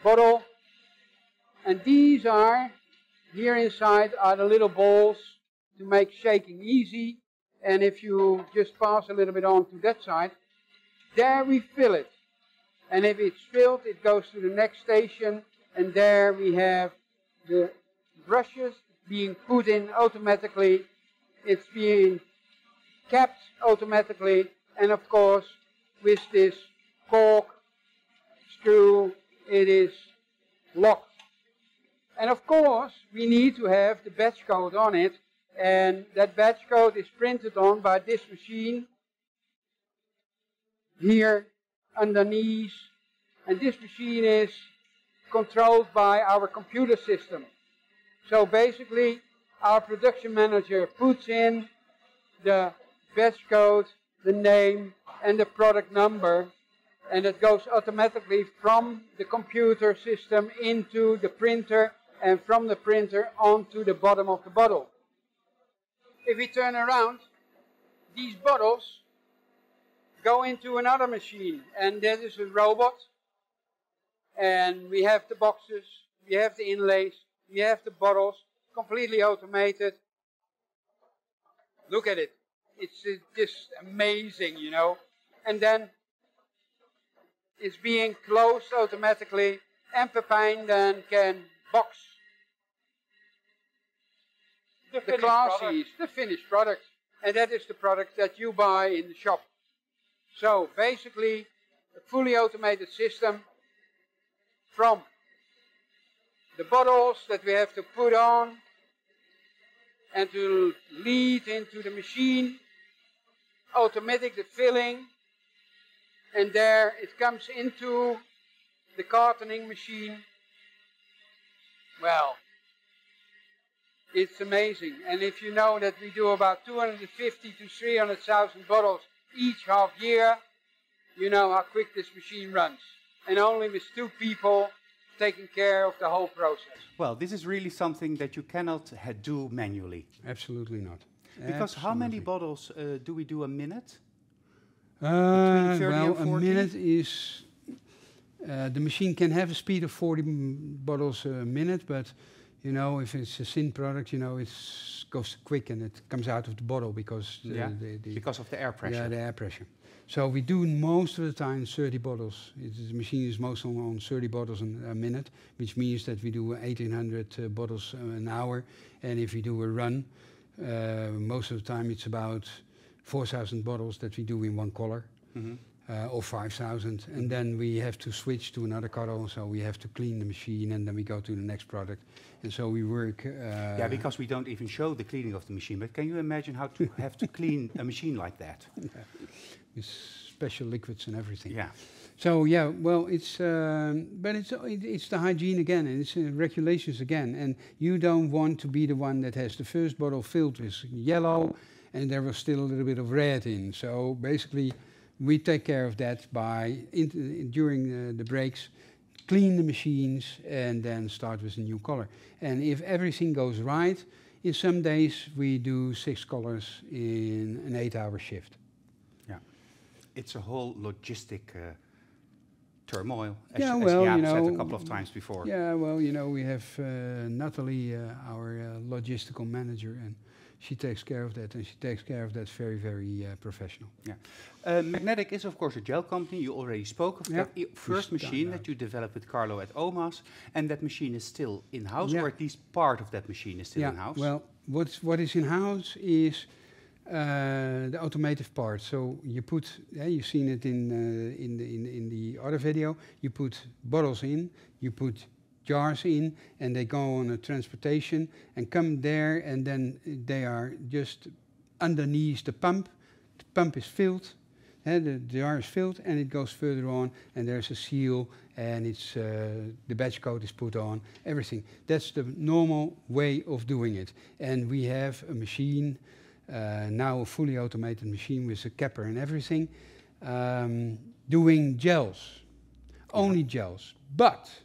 Bottle, and these are, here inside are the little balls to make shaking easy, and if you just pass a little bit on to that side, there we fill it. And if it's filled, it goes to the next station, and there we have the brushes being put in automatically. It's being capped automatically, and of course, with this cork screw, it is locked. And of course, we need to have the batch code on it, and that batch code is printed on by this machine here underneath, and this machine is controlled by our computer system. So basically, our production manager puts in the batch code, the name, and the product number, and it goes automatically from the computer system into the printer, and from the printer onto the bottom of the bottle. If we turn around, these bottles go into another machine, and that is a robot. And we have the boxes, we have the inlays, we have the bottles, completely automated. Look at it. It's just amazing, you know. And then it's being closed automatically, and Pepijn then can box the classies, the finished product. And that is the product that you buy in the shop. So basically, a fully automated system from the bottles that we have to put on and to lead into the machine, automatic the filling, and there it comes into the cartoning machine. Well, it's amazing. And if you know that we do about 250 to 300,000 bottles each half year, you know how quick this machine runs. And only with 2 people taking care of the whole process. Well, this is really something that you cannot do manually. Absolutely not. Because how many bottles do we do a minute? Well, a minute is... the machine can have a speed of 40 bottles a minute, but you know, if it's a thin product, you know, it goes quick and it comes out of the bottle because because of the air pressure. Yeah, the air pressure. So we do most of the time 30 bottles. The machine is mostly on 30 bottles a minute, which means that we do 1,800 bottles an hour. And if we do a run, most of the time it's about 4,000 bottles that we do in one color. Mm-hmm. Or 5,000, and then we have to switch to another color, so we have to clean the machine, and then we go to the next product, and so we work. Yeah, because we don't even show the cleaning of the machine. But can you imagine how to have to clean a machine like that? Yeah. With special liquids and everything. Yeah. So yeah, well, it's but it's the hygiene again, and it's regulations again, and you don't want to be the one that has the first bottle filled with yellow, and there was still a little bit of red in. So basically, we take care of that by, during the breaks, clean the machines and then start with a new color. And if everything goes right, in some days we do 6 colors in an 8-hour shift. Yeah, it's a whole logistic turmoil, as yeah, you know, said a couple of times before. Yeah, well, you know, we have Natalie, our logistical manager, and she takes care of that, and she takes care of that very, very professional. Yeah. Magnetic is, of course, a gel company. You already spoke of that first machine that you developed with Carlo at OMAS, and that machine is still in-house, or at least part of that machine is still in-house? Well, what is in-house is the automotive part. So you put, you've seen it in the other video. You put bottles in, you put jars in, and they go on a transportation and come there, and then they are just underneath the pump. The pump is filled, the jar is filled, and it goes further on, and there's a seal, and it's the batch code is put on, everything. That's the normal way of doing it. And we have a machine, now a fully automated machine with a capper and everything, doing gels, only gels. But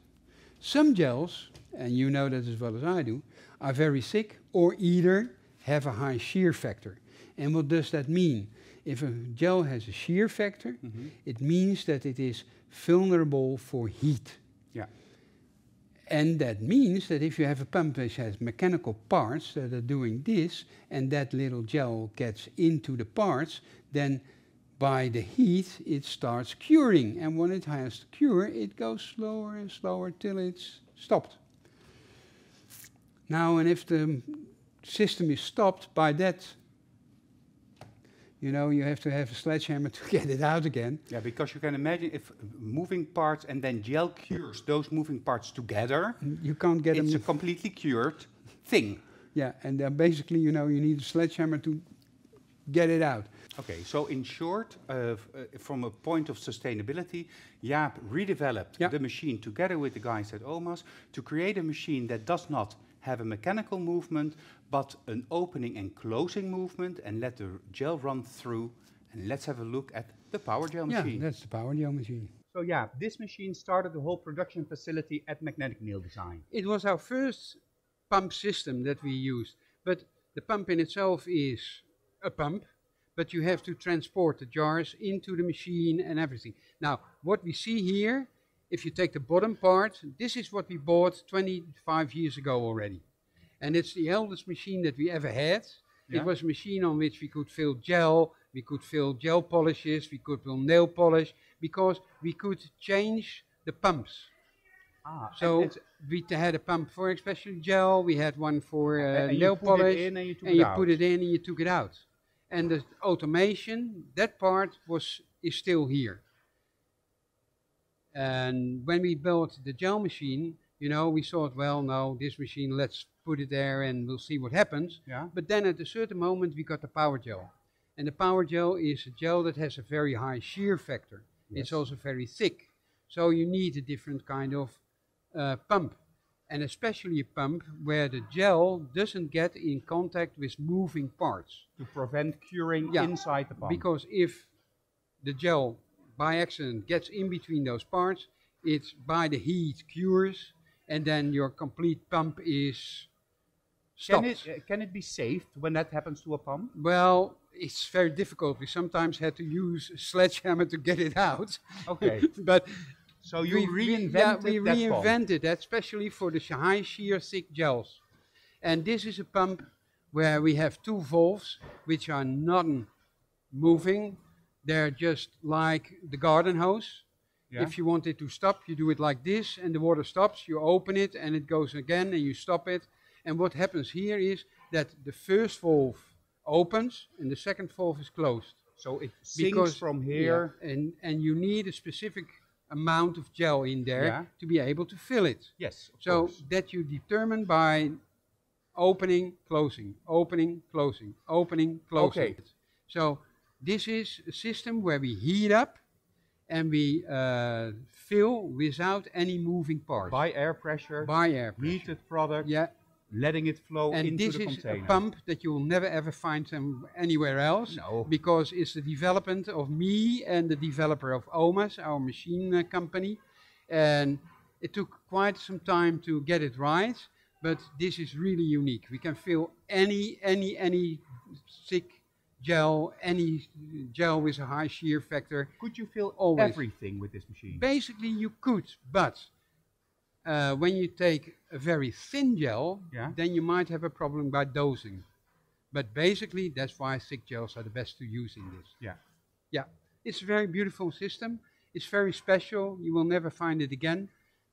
some gels, and you know that as well as I do, are very thick or either have a high shear factor. And what does that mean? If a gel has a shear factor, it means that it is vulnerable for heat. Yeah. And that means that if you have a pump which has mechanical parts that are doing this, and that little gel gets into the parts, then by the heat it starts curing. And when it has to cure, it goes slower and slower till it's stopped. Now, and if the system is stopped by that, you know, you have to have a sledgehammer to get it out again. Yeah, because you can imagine if moving parts and then gel cures those moving parts together, you can't get them. It's a completely cured thing. Yeah, and basically, you know, you need a sledgehammer to get it out. Okay, so in short, from a point of sustainability, Jaap redeveloped the machine together with the guys at OMAS to create a machine that does not have a mechanical movement, but an opening and closing movement, and let the gel run through. And let's have a look at the power gel machine. Yeah, that's the power gel machine. So yeah, this machine started the whole production facility at Magnetic Nail Design. It was our first pump system that we used, but the pump in itself is a pump, but you have to transport the jars into the machine and everything. Now, what we see here, if you take the bottom part, this is what we bought 25 years ago already. And it's the eldest machine that we ever had. Yeah. It was a machine on which we could fill gel, we could fill gel polishes, we could fill nail polish, because we could change the pumps. So we had a pump for especially gel, we had one for nail polish, and you put it in and you took it out. And the automation, that part is still here. And when we built the gel machine, you know, we thought, well, no, this machine, let's put it there and we'll see what happens. Yeah. But then at a certain moment, we got the power gel. And the power gel is a gel that has a very high shear factor. Yes. It's also very thick. So you need a different kind of pump. And especially a pump where the gel doesn't get in contact with moving parts. To prevent curing inside the pump. Because if the gel by accident gets in between those parts, it's by the heat cures, and then your complete pump is stopped. Can it be saved when that happens to a pump? Well, it's very difficult. We sometimes had to use a sledgehammer to get it out. Okay. But so you reinvented we reinvented that, especially for the high shear thick gels. And this is a pump where we have two valves which are non-moving. They're just like the garden hose. Yeah. If you want it to stop, you do it like this, and the water stops. You open it, and it goes again, and you stop it. And what happens here is that the first valve opens, and the second valve is closed. So it sinks from here. Yeah, and you need a specific amount of gel in there to be able to fill it. Yes, of so course. That you determine by opening, closing, opening, closing, opening, closing. Okay. So this is a system where we heat up and we fill without any moving parts. By air pressure. By air pressure. Heated product. Yeah. Letting it flow and into the container. And this is a pump that you will never ever find anywhere else. No. Because it's the development of me and the developer of OMAS, our machine company. And it took quite some time to get it right, but this is really unique. We can fill any thick gel, any gel with a high shear factor. Could you fill everything with this machine? Basically you could, but when you take a very thin gel, then you might have a problem by dosing. But basically, that's why thick gels are the best to use in this. Yeah. Yeah, it's a very beautiful system. It's very special. You will never find it again.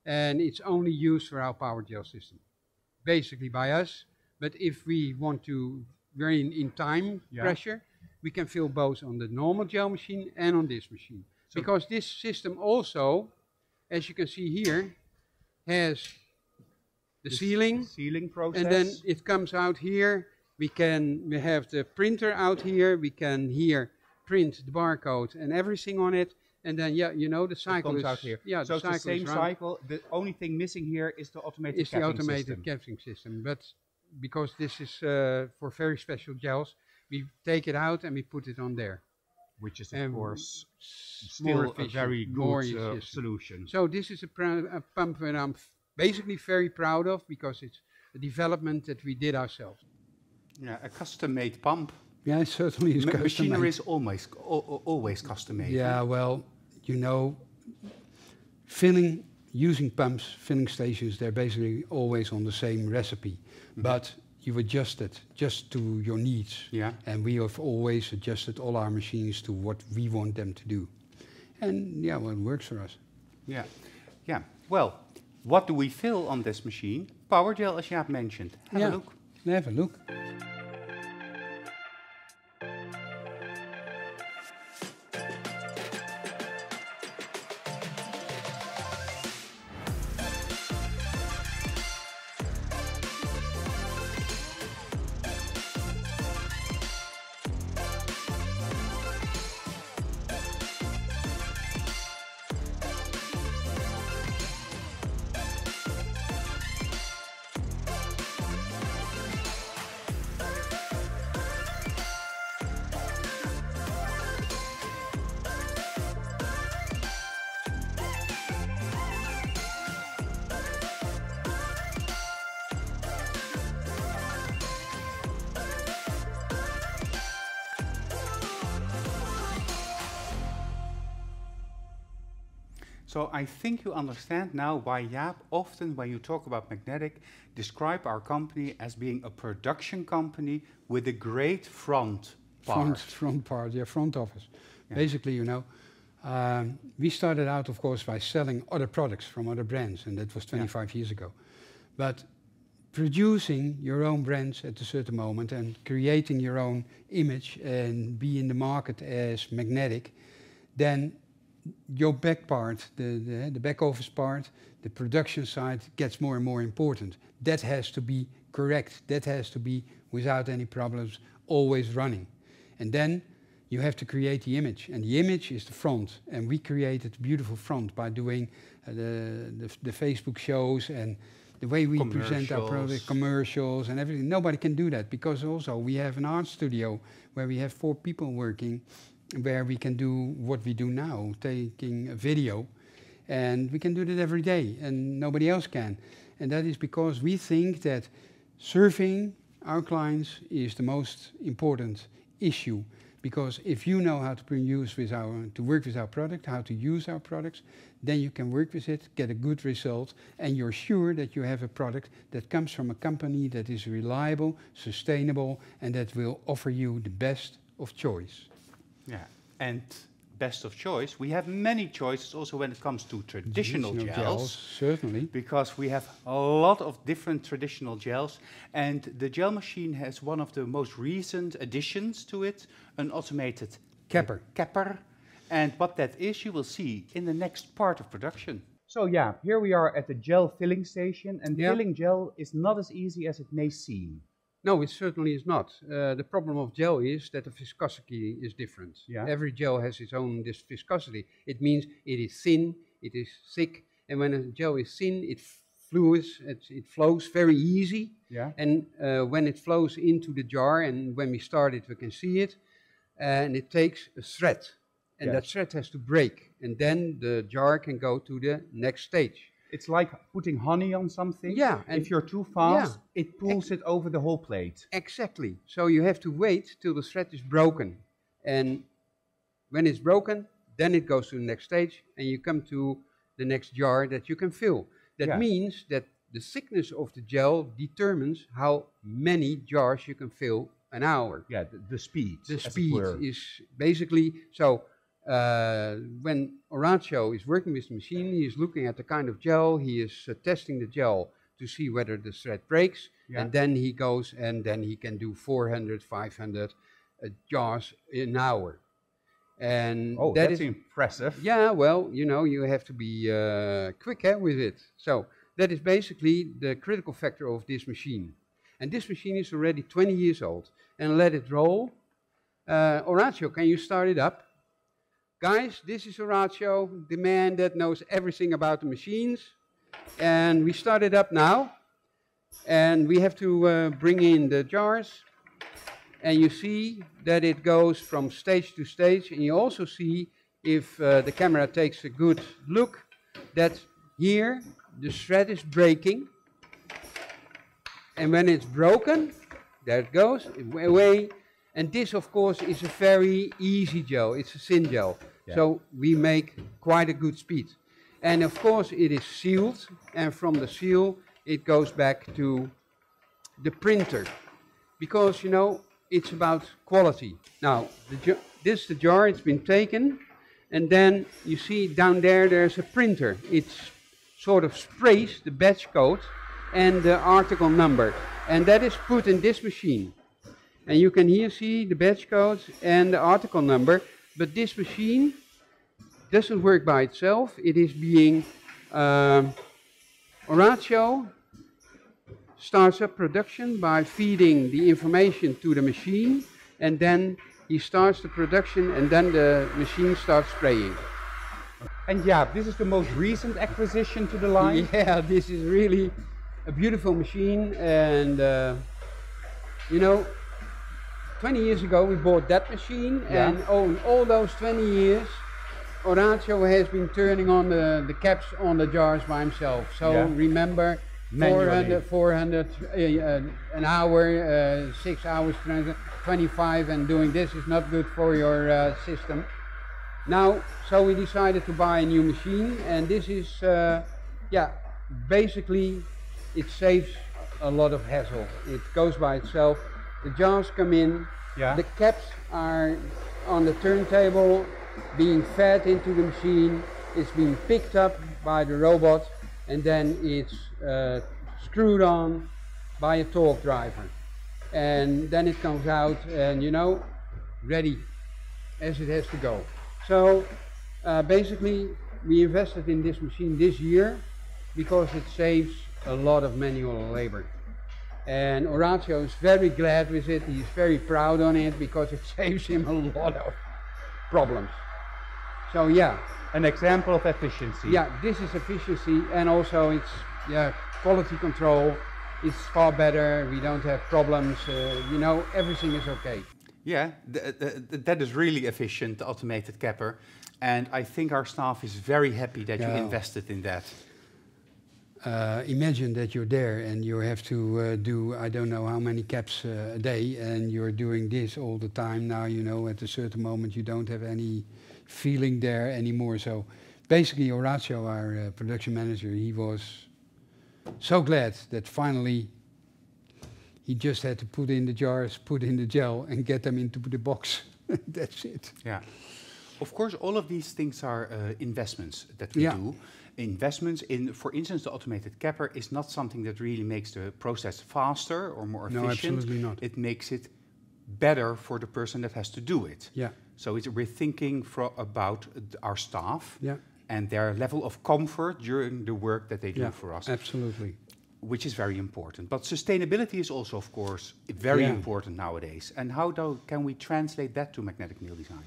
And it's only used for our power gel system, basically by us. But if we want to, very in time pressure, we can fill both on the normal gel machine and on this machine. So because this system also, as you can see here, has the sealing process. And then it comes out here. We have the printer out here. We can here print the barcode and everything on it. And then, yeah, you know, the cycle comes is out here. Yeah, so it's the same cycle. The only thing missing here is the automated capping system. But because this is for very special gels, we take it out and we put it on there. Which is, of course, still a very good solution. So this is a pump that I'm basically very proud of, because it's a development that we did ourselves. Yeah, a custom-made pump. Yeah, it certainly is custom-made. Machinery is always custom-made. Yeah, well, you know, using pumps, filling stations, they're basically always on the same recipe. But you adjust it just to your needs. Yeah. And we have always adjusted all our machines to what we want them to do. And yeah, well, it works for us. Yeah. Yeah. Well, what do we fill on this machine? Power gel, as Jaap mentioned. Have a look. Have a look. So I think you understand now why Jaap often, when you talk about magnetic, describe our company as being a production company with a great front part. Front office. Yeah. Basically, you know, we started out, of course, by selling other products from other brands, and that was 25 years ago. But producing your own brands at a certain moment and creating your own image and be in the market as magnetic, then your back part, the back office part, the production side gets more and more important. That has to be correct. That has to be without any problems, always running. And then you have to create the image, and the image is the front. And we created a beautiful front by doing the Facebook shows and the way we present our product, commercials and everything. Nobody can do that, because also we have an art studio where we have 4 people working, where we can do what we do now, taking a video, and we can do that every day, and nobody else can. And that is because we think that serving our clients is the most important issue, because if you know how to work with our product, how to use our products, then you can work with it, get a good result, and you're sure that you have a product that comes from a company that is reliable, sustainable, and that will offer you the best of choice. Yeah, and best of choice. We have many choices also when it comes to traditional gels. Certainly. Because we have a lot of different traditional gels, and the gel machine has one of the most recent additions to it, an automated capper. And what that is, you will see in the next part of production. So yeah, here we are at the gel filling station, and filling gel is not as easy as it may seem. No, it certainly is not. The problem of gel is that the viscosity is different. Yeah. Every gel has its own viscosity. It means it is thin, it is thick, and when a gel is thin, it flows very easy. Yeah. And when it flows into the jar, and when we start it, we can see it, and it takes a thread, and that thread has to break, and then the jar can go to the next stage. It's like putting honey on something. Yeah. And if you're too fast, it pulls it over the whole plate. Exactly. So you have to wait till the thread is broken. And when it's broken, then it goes to the next stage, and you come to the next jar that you can fill. That means that the thickness of the gel determines how many jars you can fill an hour. Yeah, the speed. The speed is basically, so when Orazio is working with the machine, he is looking at the kind of gel, he is testing the gel to see whether the thread breaks, and then he goes and then he can do 400, 500 jars in an hour. And that's impressive. Yeah, well, you know, you have to be quick with it. So that is basically the critical factor of this machine. And this machine is already 20 years old. And let it roll. Orazio, can you start it up? Guys, this is Orazio, the man that knows everything about the machines. And we start it up now. And we have to bring in the jars. And you see that it goes from stage to stage. And you also see, if the camera takes a good look, that here the thread is breaking. And when it's broken, there it goes, away. And this, of course, is a very easy gel. It's a thin gel. Yeah. So we make quite a good speed. And of course, it is sealed. And from the seal, it goes back to the printer. Because, you know, it's about quality. Now, this is the jar, it's been taken. And then you see down there, there's a printer. It sort of sprays the batch code and the article number. And that is put in this machine. And you can here see the batch code and the article number. But this machine doesn't work by itself. It is being Orazio starts up production by feeding the information to the machine, and then he starts the production, and then the machine starts spraying. And yeah, this is the most recent acquisition to the line? Yeah, this is really a beautiful machine, and you know, 20 years ago we bought that machine, and all those 20 years Orazio has been turning on the caps on the jars by himself. So remember, 400 an hour, 6 hours, 25, and doing this is not good for your system. Now, so we decided to buy a new machine, and this is, basically it saves a lot of hassle. It goes by itself. The jars come in, the caps are on the turntable, being fed into the machine. It's being picked up by the robot, and then it's screwed on by a torque driver. And then it comes out and, you know, ready as it has to go. So basically we invested in this machine this year because it saves a lot of manual labor. And Orazio is very glad with it. He's very proud on it because it saves him a lot of problems. So yeah. An example of efficiency. Yeah, this is efficiency, and also it's quality control. It's far better. We don't have problems. You know, everything is okay. Yeah, that is really efficient, the automated capper, and I think our staff is very happy that you invested in that. Imagine that you're there and you have to do I don't know how many caps a day, and you're doing this all the time. Now, you know, at a certain moment you don't have any feeling there anymore. So basically Orazio, our production manager, he was so glad that finally he just had to put in the jars, put in the gel, and get them into the box. That's it. Yeah. Of course, all of these things are investments that we do. Investments in, for instance, the automated capper is not something that really makes the process faster or more efficient. No, absolutely not. It makes it better for the person that has to do it. Yeah. So we're thinking about our staff and their level of comfort during the work that they do for us. Absolutely. Which is very important. But sustainability is also, of course, very important nowadays. And how can we translate that to magnetic needle design?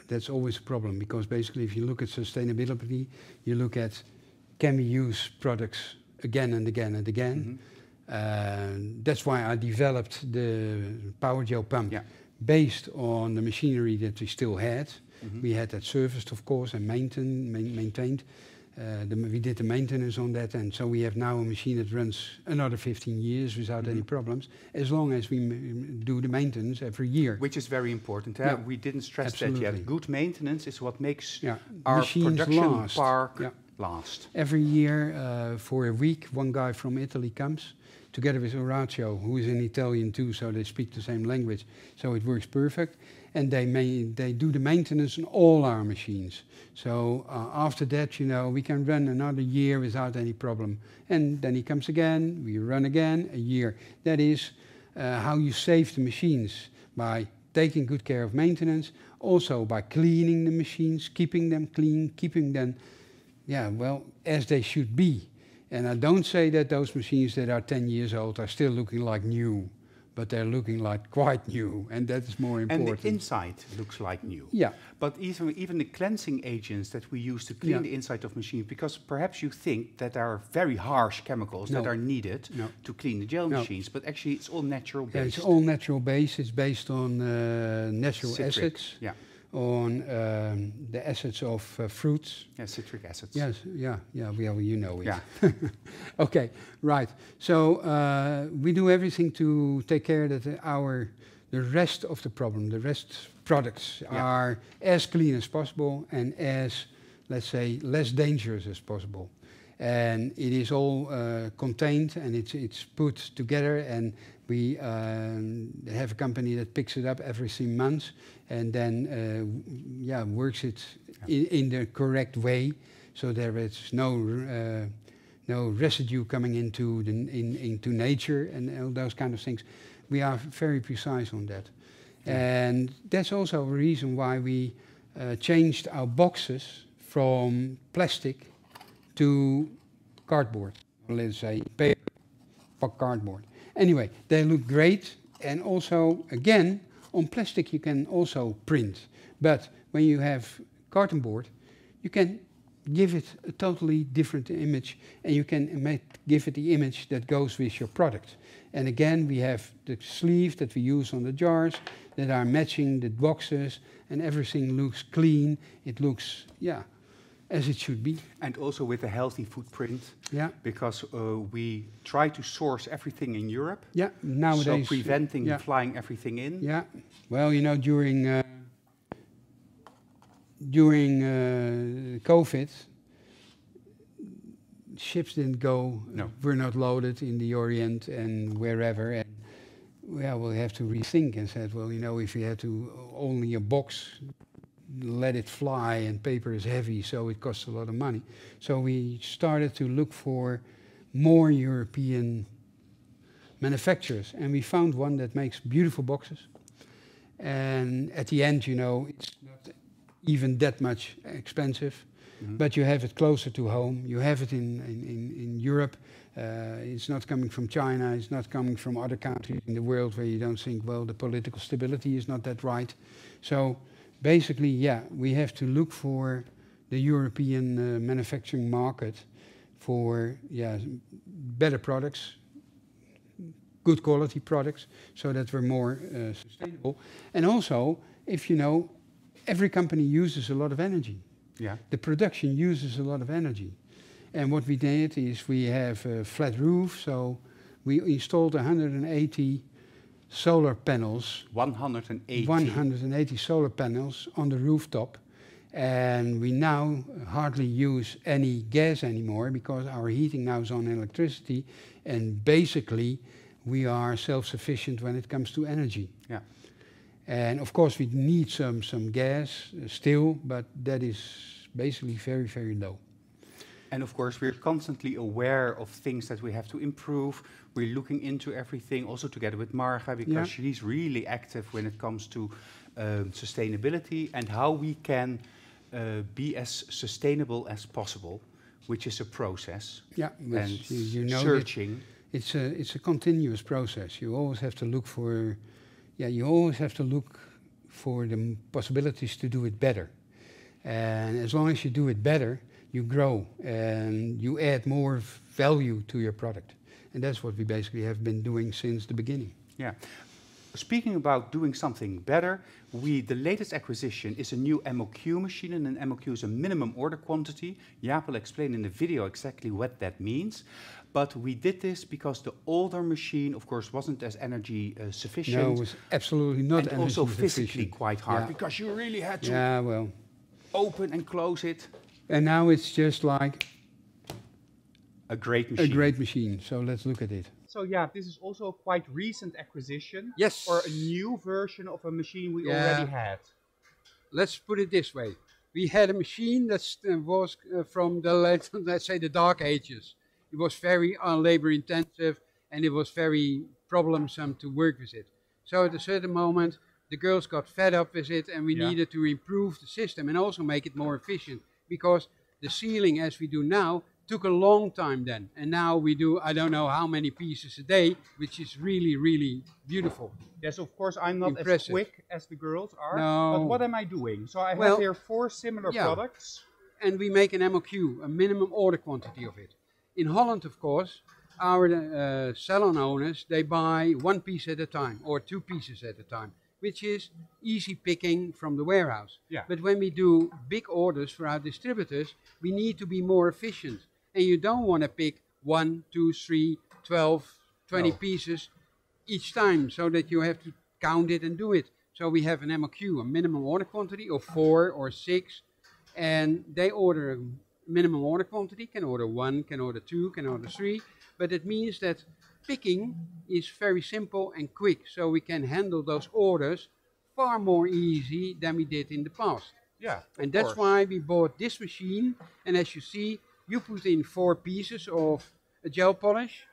That's always a problem, because basically if you look at sustainability, you look at, can we use products again and again and again? That's why I developed the power gel pump based on the machinery that we still had. We had that serviced, of course, and maintained. We did the maintenance on that, and so we have now a machine that runs another 15 years without any problems, as long as we do the maintenance every year. Which is very important. We didn't stress that yet. Good maintenance is what makes our machines production last. park last? Every year, for a week, one guy from Italy comes, together with Orazio, who is an Italian too, so they speak the same language, so it works perfect. And they do the maintenance on all our machines. So after that, you know, we can run another year without any problem. And then he comes again, we run again, a year. That is how you save the machines, by taking good care of maintenance, also by cleaning the machines, keeping them clean, keeping them, yeah, well, as they should be. And I don't say that those machines that are 10 years old are still looking like new, but they're looking like quite new, and that is more important. And the inside looks like new. Yeah. But even the cleansing agents that we use to clean the inside of machines, because perhaps you think that there are very harsh chemicals that are needed to clean the gel machines, but actually it's all natural based. Yeah, it's all natural based. It's based on natural acids. Yeah. On the acids of fruits. Yeah, citric acids. Yes, yeah, well, you know it. Yeah. Okay, right. So we do everything to take care that the rest of the problem, the rest products are as clean as possible and as, let's say, less dangerous as possible. And it is all contained and it's put together, and we have a company that picks it up every 3 months and then works it in the correct way, so there is no residue coming into into nature and all those kind of things. We are very precise on that. And that's also a reason why we changed our boxes from plastic to cardboard, let's say paper or cardboard. Anyway, they look great, and also, again, on plastic you can also print. But when you have carton board, you can give it a totally different image, and you can give it the image that goes with your product. And again, we have the sleeve that we use on the jars that are matching the boxes, and everything looks clean. It looks, as it should be. And also with a healthy footprint. Yeah. Because we try to source everything in Europe. Yeah, nowadays. So preventing flying everything in. Yeah. Well, you know, during COVID, ships didn't go, were not loaded in the Orient and wherever. And we'll have to rethink and said, well, you know, if you had to only a box, let it fly, and paper is heavy, so it costs a lot of money. So we started to look for more European manufacturers, and we found one that makes beautiful boxes. And at the end, you know, it's not even that much expensive, but you have it closer to home. You have it in Europe. It's not coming from China. It's not coming from other countries in the world where you don't think, well, the political stability is not that right. So basically, we have to look for the European manufacturing market for better products, good quality products, so that we're more sustainable. And also, if you know, every company uses a lot of energy. Yeah. The production uses a lot of energy. And what we did is we have a flat roof, so we installed 180 solar panels. 180? 180 solar panels on the rooftop. And we now hardly use any gas anymore, because our heating now is on electricity, and basically we are self-sufficient when it comes to energy. Yeah. And of course we need some gas still, but that is basically very, very low. And of course we're constantly aware of things that we have to improve. We're looking into everything, also together with Marga, because she's really active when it comes to sustainability and how we can be as sustainable as possible, which is a process. Yeah, and you know, searching. It's a continuous process. You always have to look for, you always have to look for the possibilities to do it better. And as long as you do it better, you grow and you add more value to your product. And that's what we basically have been doing since the beginning. Yeah. Speaking about doing something better, the latest acquisition is a new MOQ machine, and an MOQ is a minimum order quantity. Jaap will explain in the video exactly what that means. But we did this because the older machine, of course, wasn't as energy sufficient. No, it was absolutely not energy sufficient. And also physically quite hard, because you really had to open and close it. And now it's just like a great machine. A great machine. So let's look at it. So yeah, this is also a quite recent acquisition. Yes. Or a new version of a machine we already had. Let's put it this way. We had a machine that was from the, let's say, the dark ages. It was very labor intensive and it was very problemsome to work with it. So at a certain moment, the girls got fed up with it and we needed to improve the system and also make it more efficient, because the sealing as we do now took a long time then. And now we do, I don't know how many pieces a day, which is really, really beautiful. Yes, of course, I'm not Impressive. as quick as the girls are. No. But what am I doing? So I have here 4 similar products. And we make an MOQ, a minimum order quantity of it. In Holland, of course, our salon owners, they buy 1 piece at a time or 2 pieces at a time, which is easy picking from the warehouse. Yeah. But when we do big orders for our distributors, we need to be more efficient. And you don't want to pick 1, 2, 3, 12, 20 pieces each time, so that you have to count it and do it. So we have an MOQ, a minimum order quantity of 4 or 6, and they order a minimum order quantity, can order 1, can order 2, can order 3, but it means that picking is very simple and quick, so we can handle those orders far more easy than we did in the past. Yeah, and that's why we bought this machine. And as you see, you put in 4 pieces of a gel polish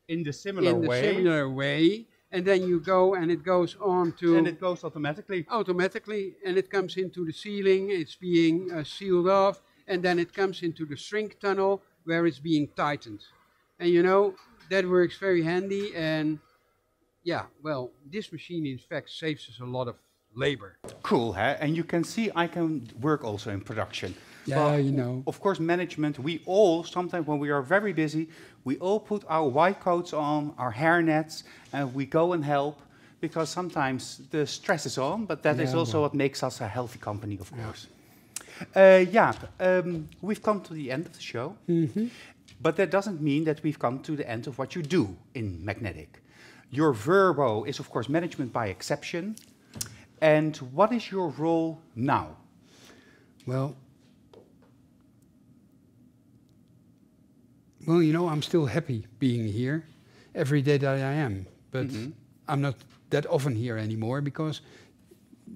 in the similar way, and then you go and it goes on to... And it goes automatically. Automatically, and it comes into the sealing, it's being sealed off, and then it comes into the shrink tunnel where it's being tightened. And you know, that works very handy, and yeah, well, this machine in fact saves us a lot of labor. Cool, huh? And you can see I can work also in production. Yeah, well, you know. Of course, management, we all, sometimes when we are very busy, we all put our white coats on, our hairnets, and we go and help, because sometimes the stress is on, but that is also what makes us a healthy company, of course. We've come to the end of the show, but that doesn't mean that we've come to the end of what you do in Magnetic. Your verbo is, of course, management by exception. And what is your role now? Well, you know, I'm still happy being here every day that I am, but I'm not that often here anymore, because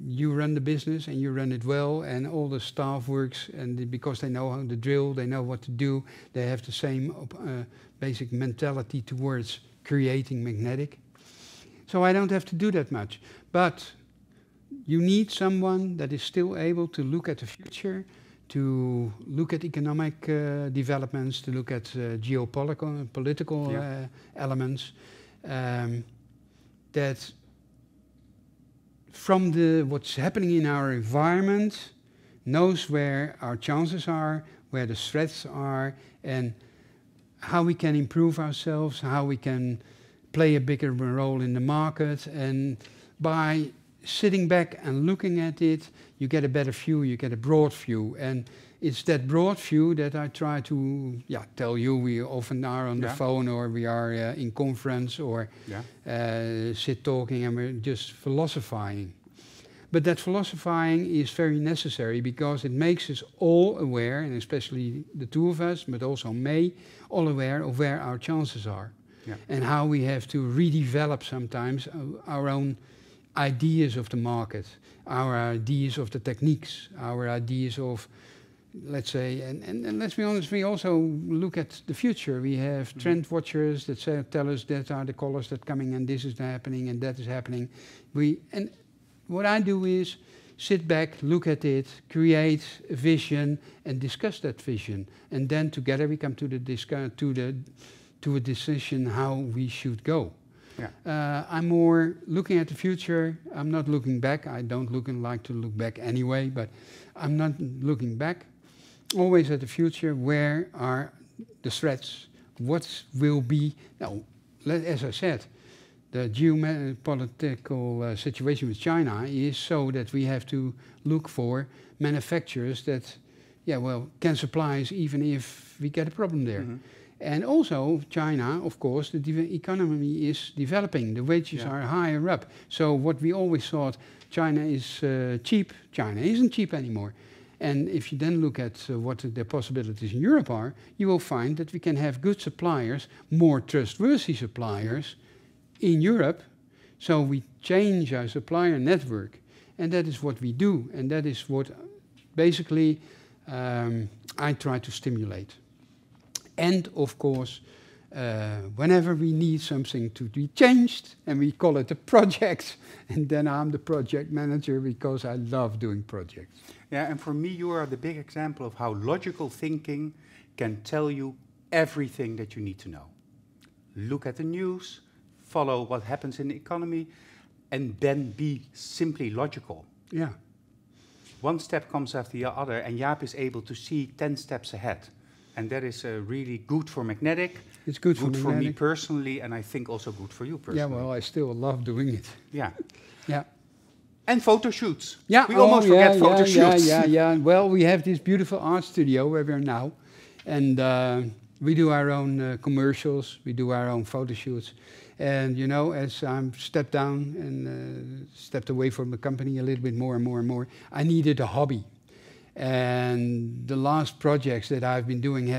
you run the business and you run it well, and all the staff works, and because they know how to drill, they know what to do, they have the same basic mentality towards creating Magnetic. So I don't have to do that much. But you need someone that is still able to look at the future, to look at economic developments, to look at geopolitical elements, that from what's happening in our environment knows where our chances are, where the threats are, and how we can improve ourselves, how we can play a bigger role in the market. And by sitting back and looking at it, you get a better view, you get a broad view. And it's that broad view that I try to tell you. We often are on the phone, or we are in conference, or sit talking, and we're just philosophizing. But that philosophizing is very necessary, because it makes us all aware, and especially the two of us, but also May, all aware of where our chances are. And how we have to redevelop sometimes our own ideas of the market, our ideas of the techniques, our ideas of, let's say, and let's be honest, we also look at the future. We have trend watchers that tell us that are the colors that are coming, and this is happening and that is happening. And what I do is sit back, look at it, create a vision, and discuss that vision. And then together we come to a decision how we should go. I'm more looking at the future. I'm not looking back. I don't like to look back anyway, but I'm not looking back. Always at the future. Where are the threats? What will be? Now, as I said, the geopolitical situation with China is so that we have to look for manufacturers that, can supply us even if we get a problem there. And also, China, of course, the economy is developing. The wages are higher up. So what we always thought, China is cheap, China isn't cheap anymore. And if you then look at what the possibilities in Europe are, you will find that we can have good suppliers, more trustworthy suppliers in Europe. So we change our supplier network, and that is what we do, and that is what basically I try to stimulate. And of course, whenever we need something to be changed, and we call it a project, and then I'm the project manager because I love doing projects. Yeah, and for me, you are the big example of how logical thinking can tell you everything that you need to know. Look at the news, follow what happens in the economy, and then be simply logical. Yeah. One step comes after the other, and Jaap is able to see 10 steps ahead. And that is really good for Magnetic. It's good for me personally, and I think also good for you personally. Yeah, well, I still love doing it. Yeah. Yeah. And photo shoots. Yeah, we almost forget photo shoots. Yeah. Well, we have this beautiful art studio where we are now, and we do our own commercials. We do our own photo shoots, and you know, as I'm stepped down and stepped away from the company a little bit more and more and more, I needed a hobby. And the last projects that I've been doing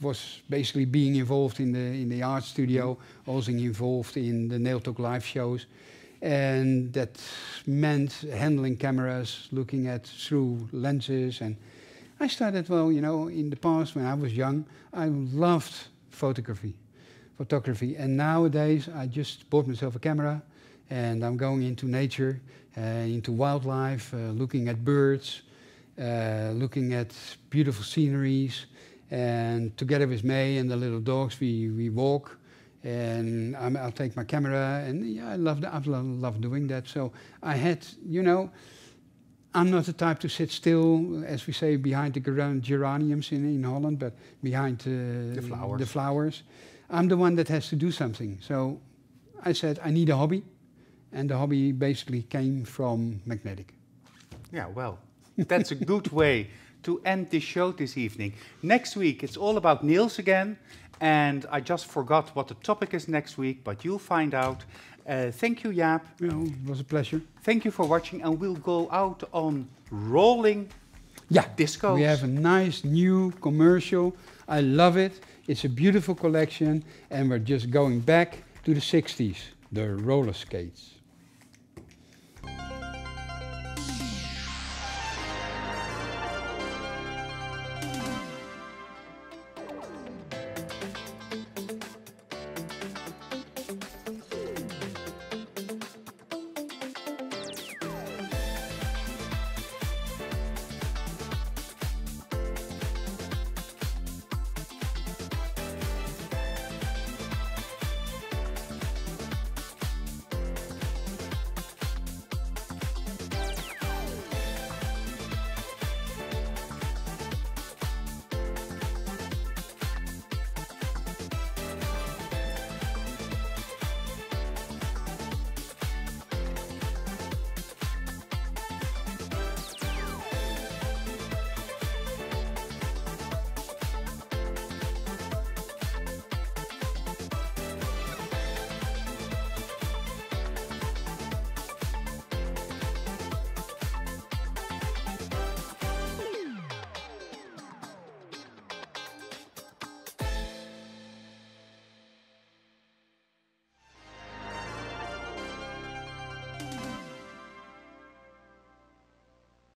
was basically being involved in the art studio, also involved in the Nail Talk live shows. And that meant handling cameras, looking at through lenses. And I started, well, you know, in the past when I was young, I loved photography. And nowadays I just bought myself a camera and I'm going into nature, into wildlife, looking at birds, looking at beautiful sceneries. And together with May and the little dogs, we walk. And I'll take my camera, and yeah, I love doing that. So I had, you know, I'm not the type to sit still, as we say, behind the geraniums in Holland, but behind the flowers. I'm the one that has to do something. So I said, I need a hobby. And the hobby basically came from Magnetic. Yeah, well, that's a good way to end this show this evening. Next week, it's all about nails again. And I just forgot what the topic is next week, but you'll find out. Thank you, Jaap. Well, it was a pleasure. Thank you for watching, and we'll go out on rolling discos. We have a nice new commercial. I love it. It's a beautiful collection, and we're just going back to the 60s, the roller skates.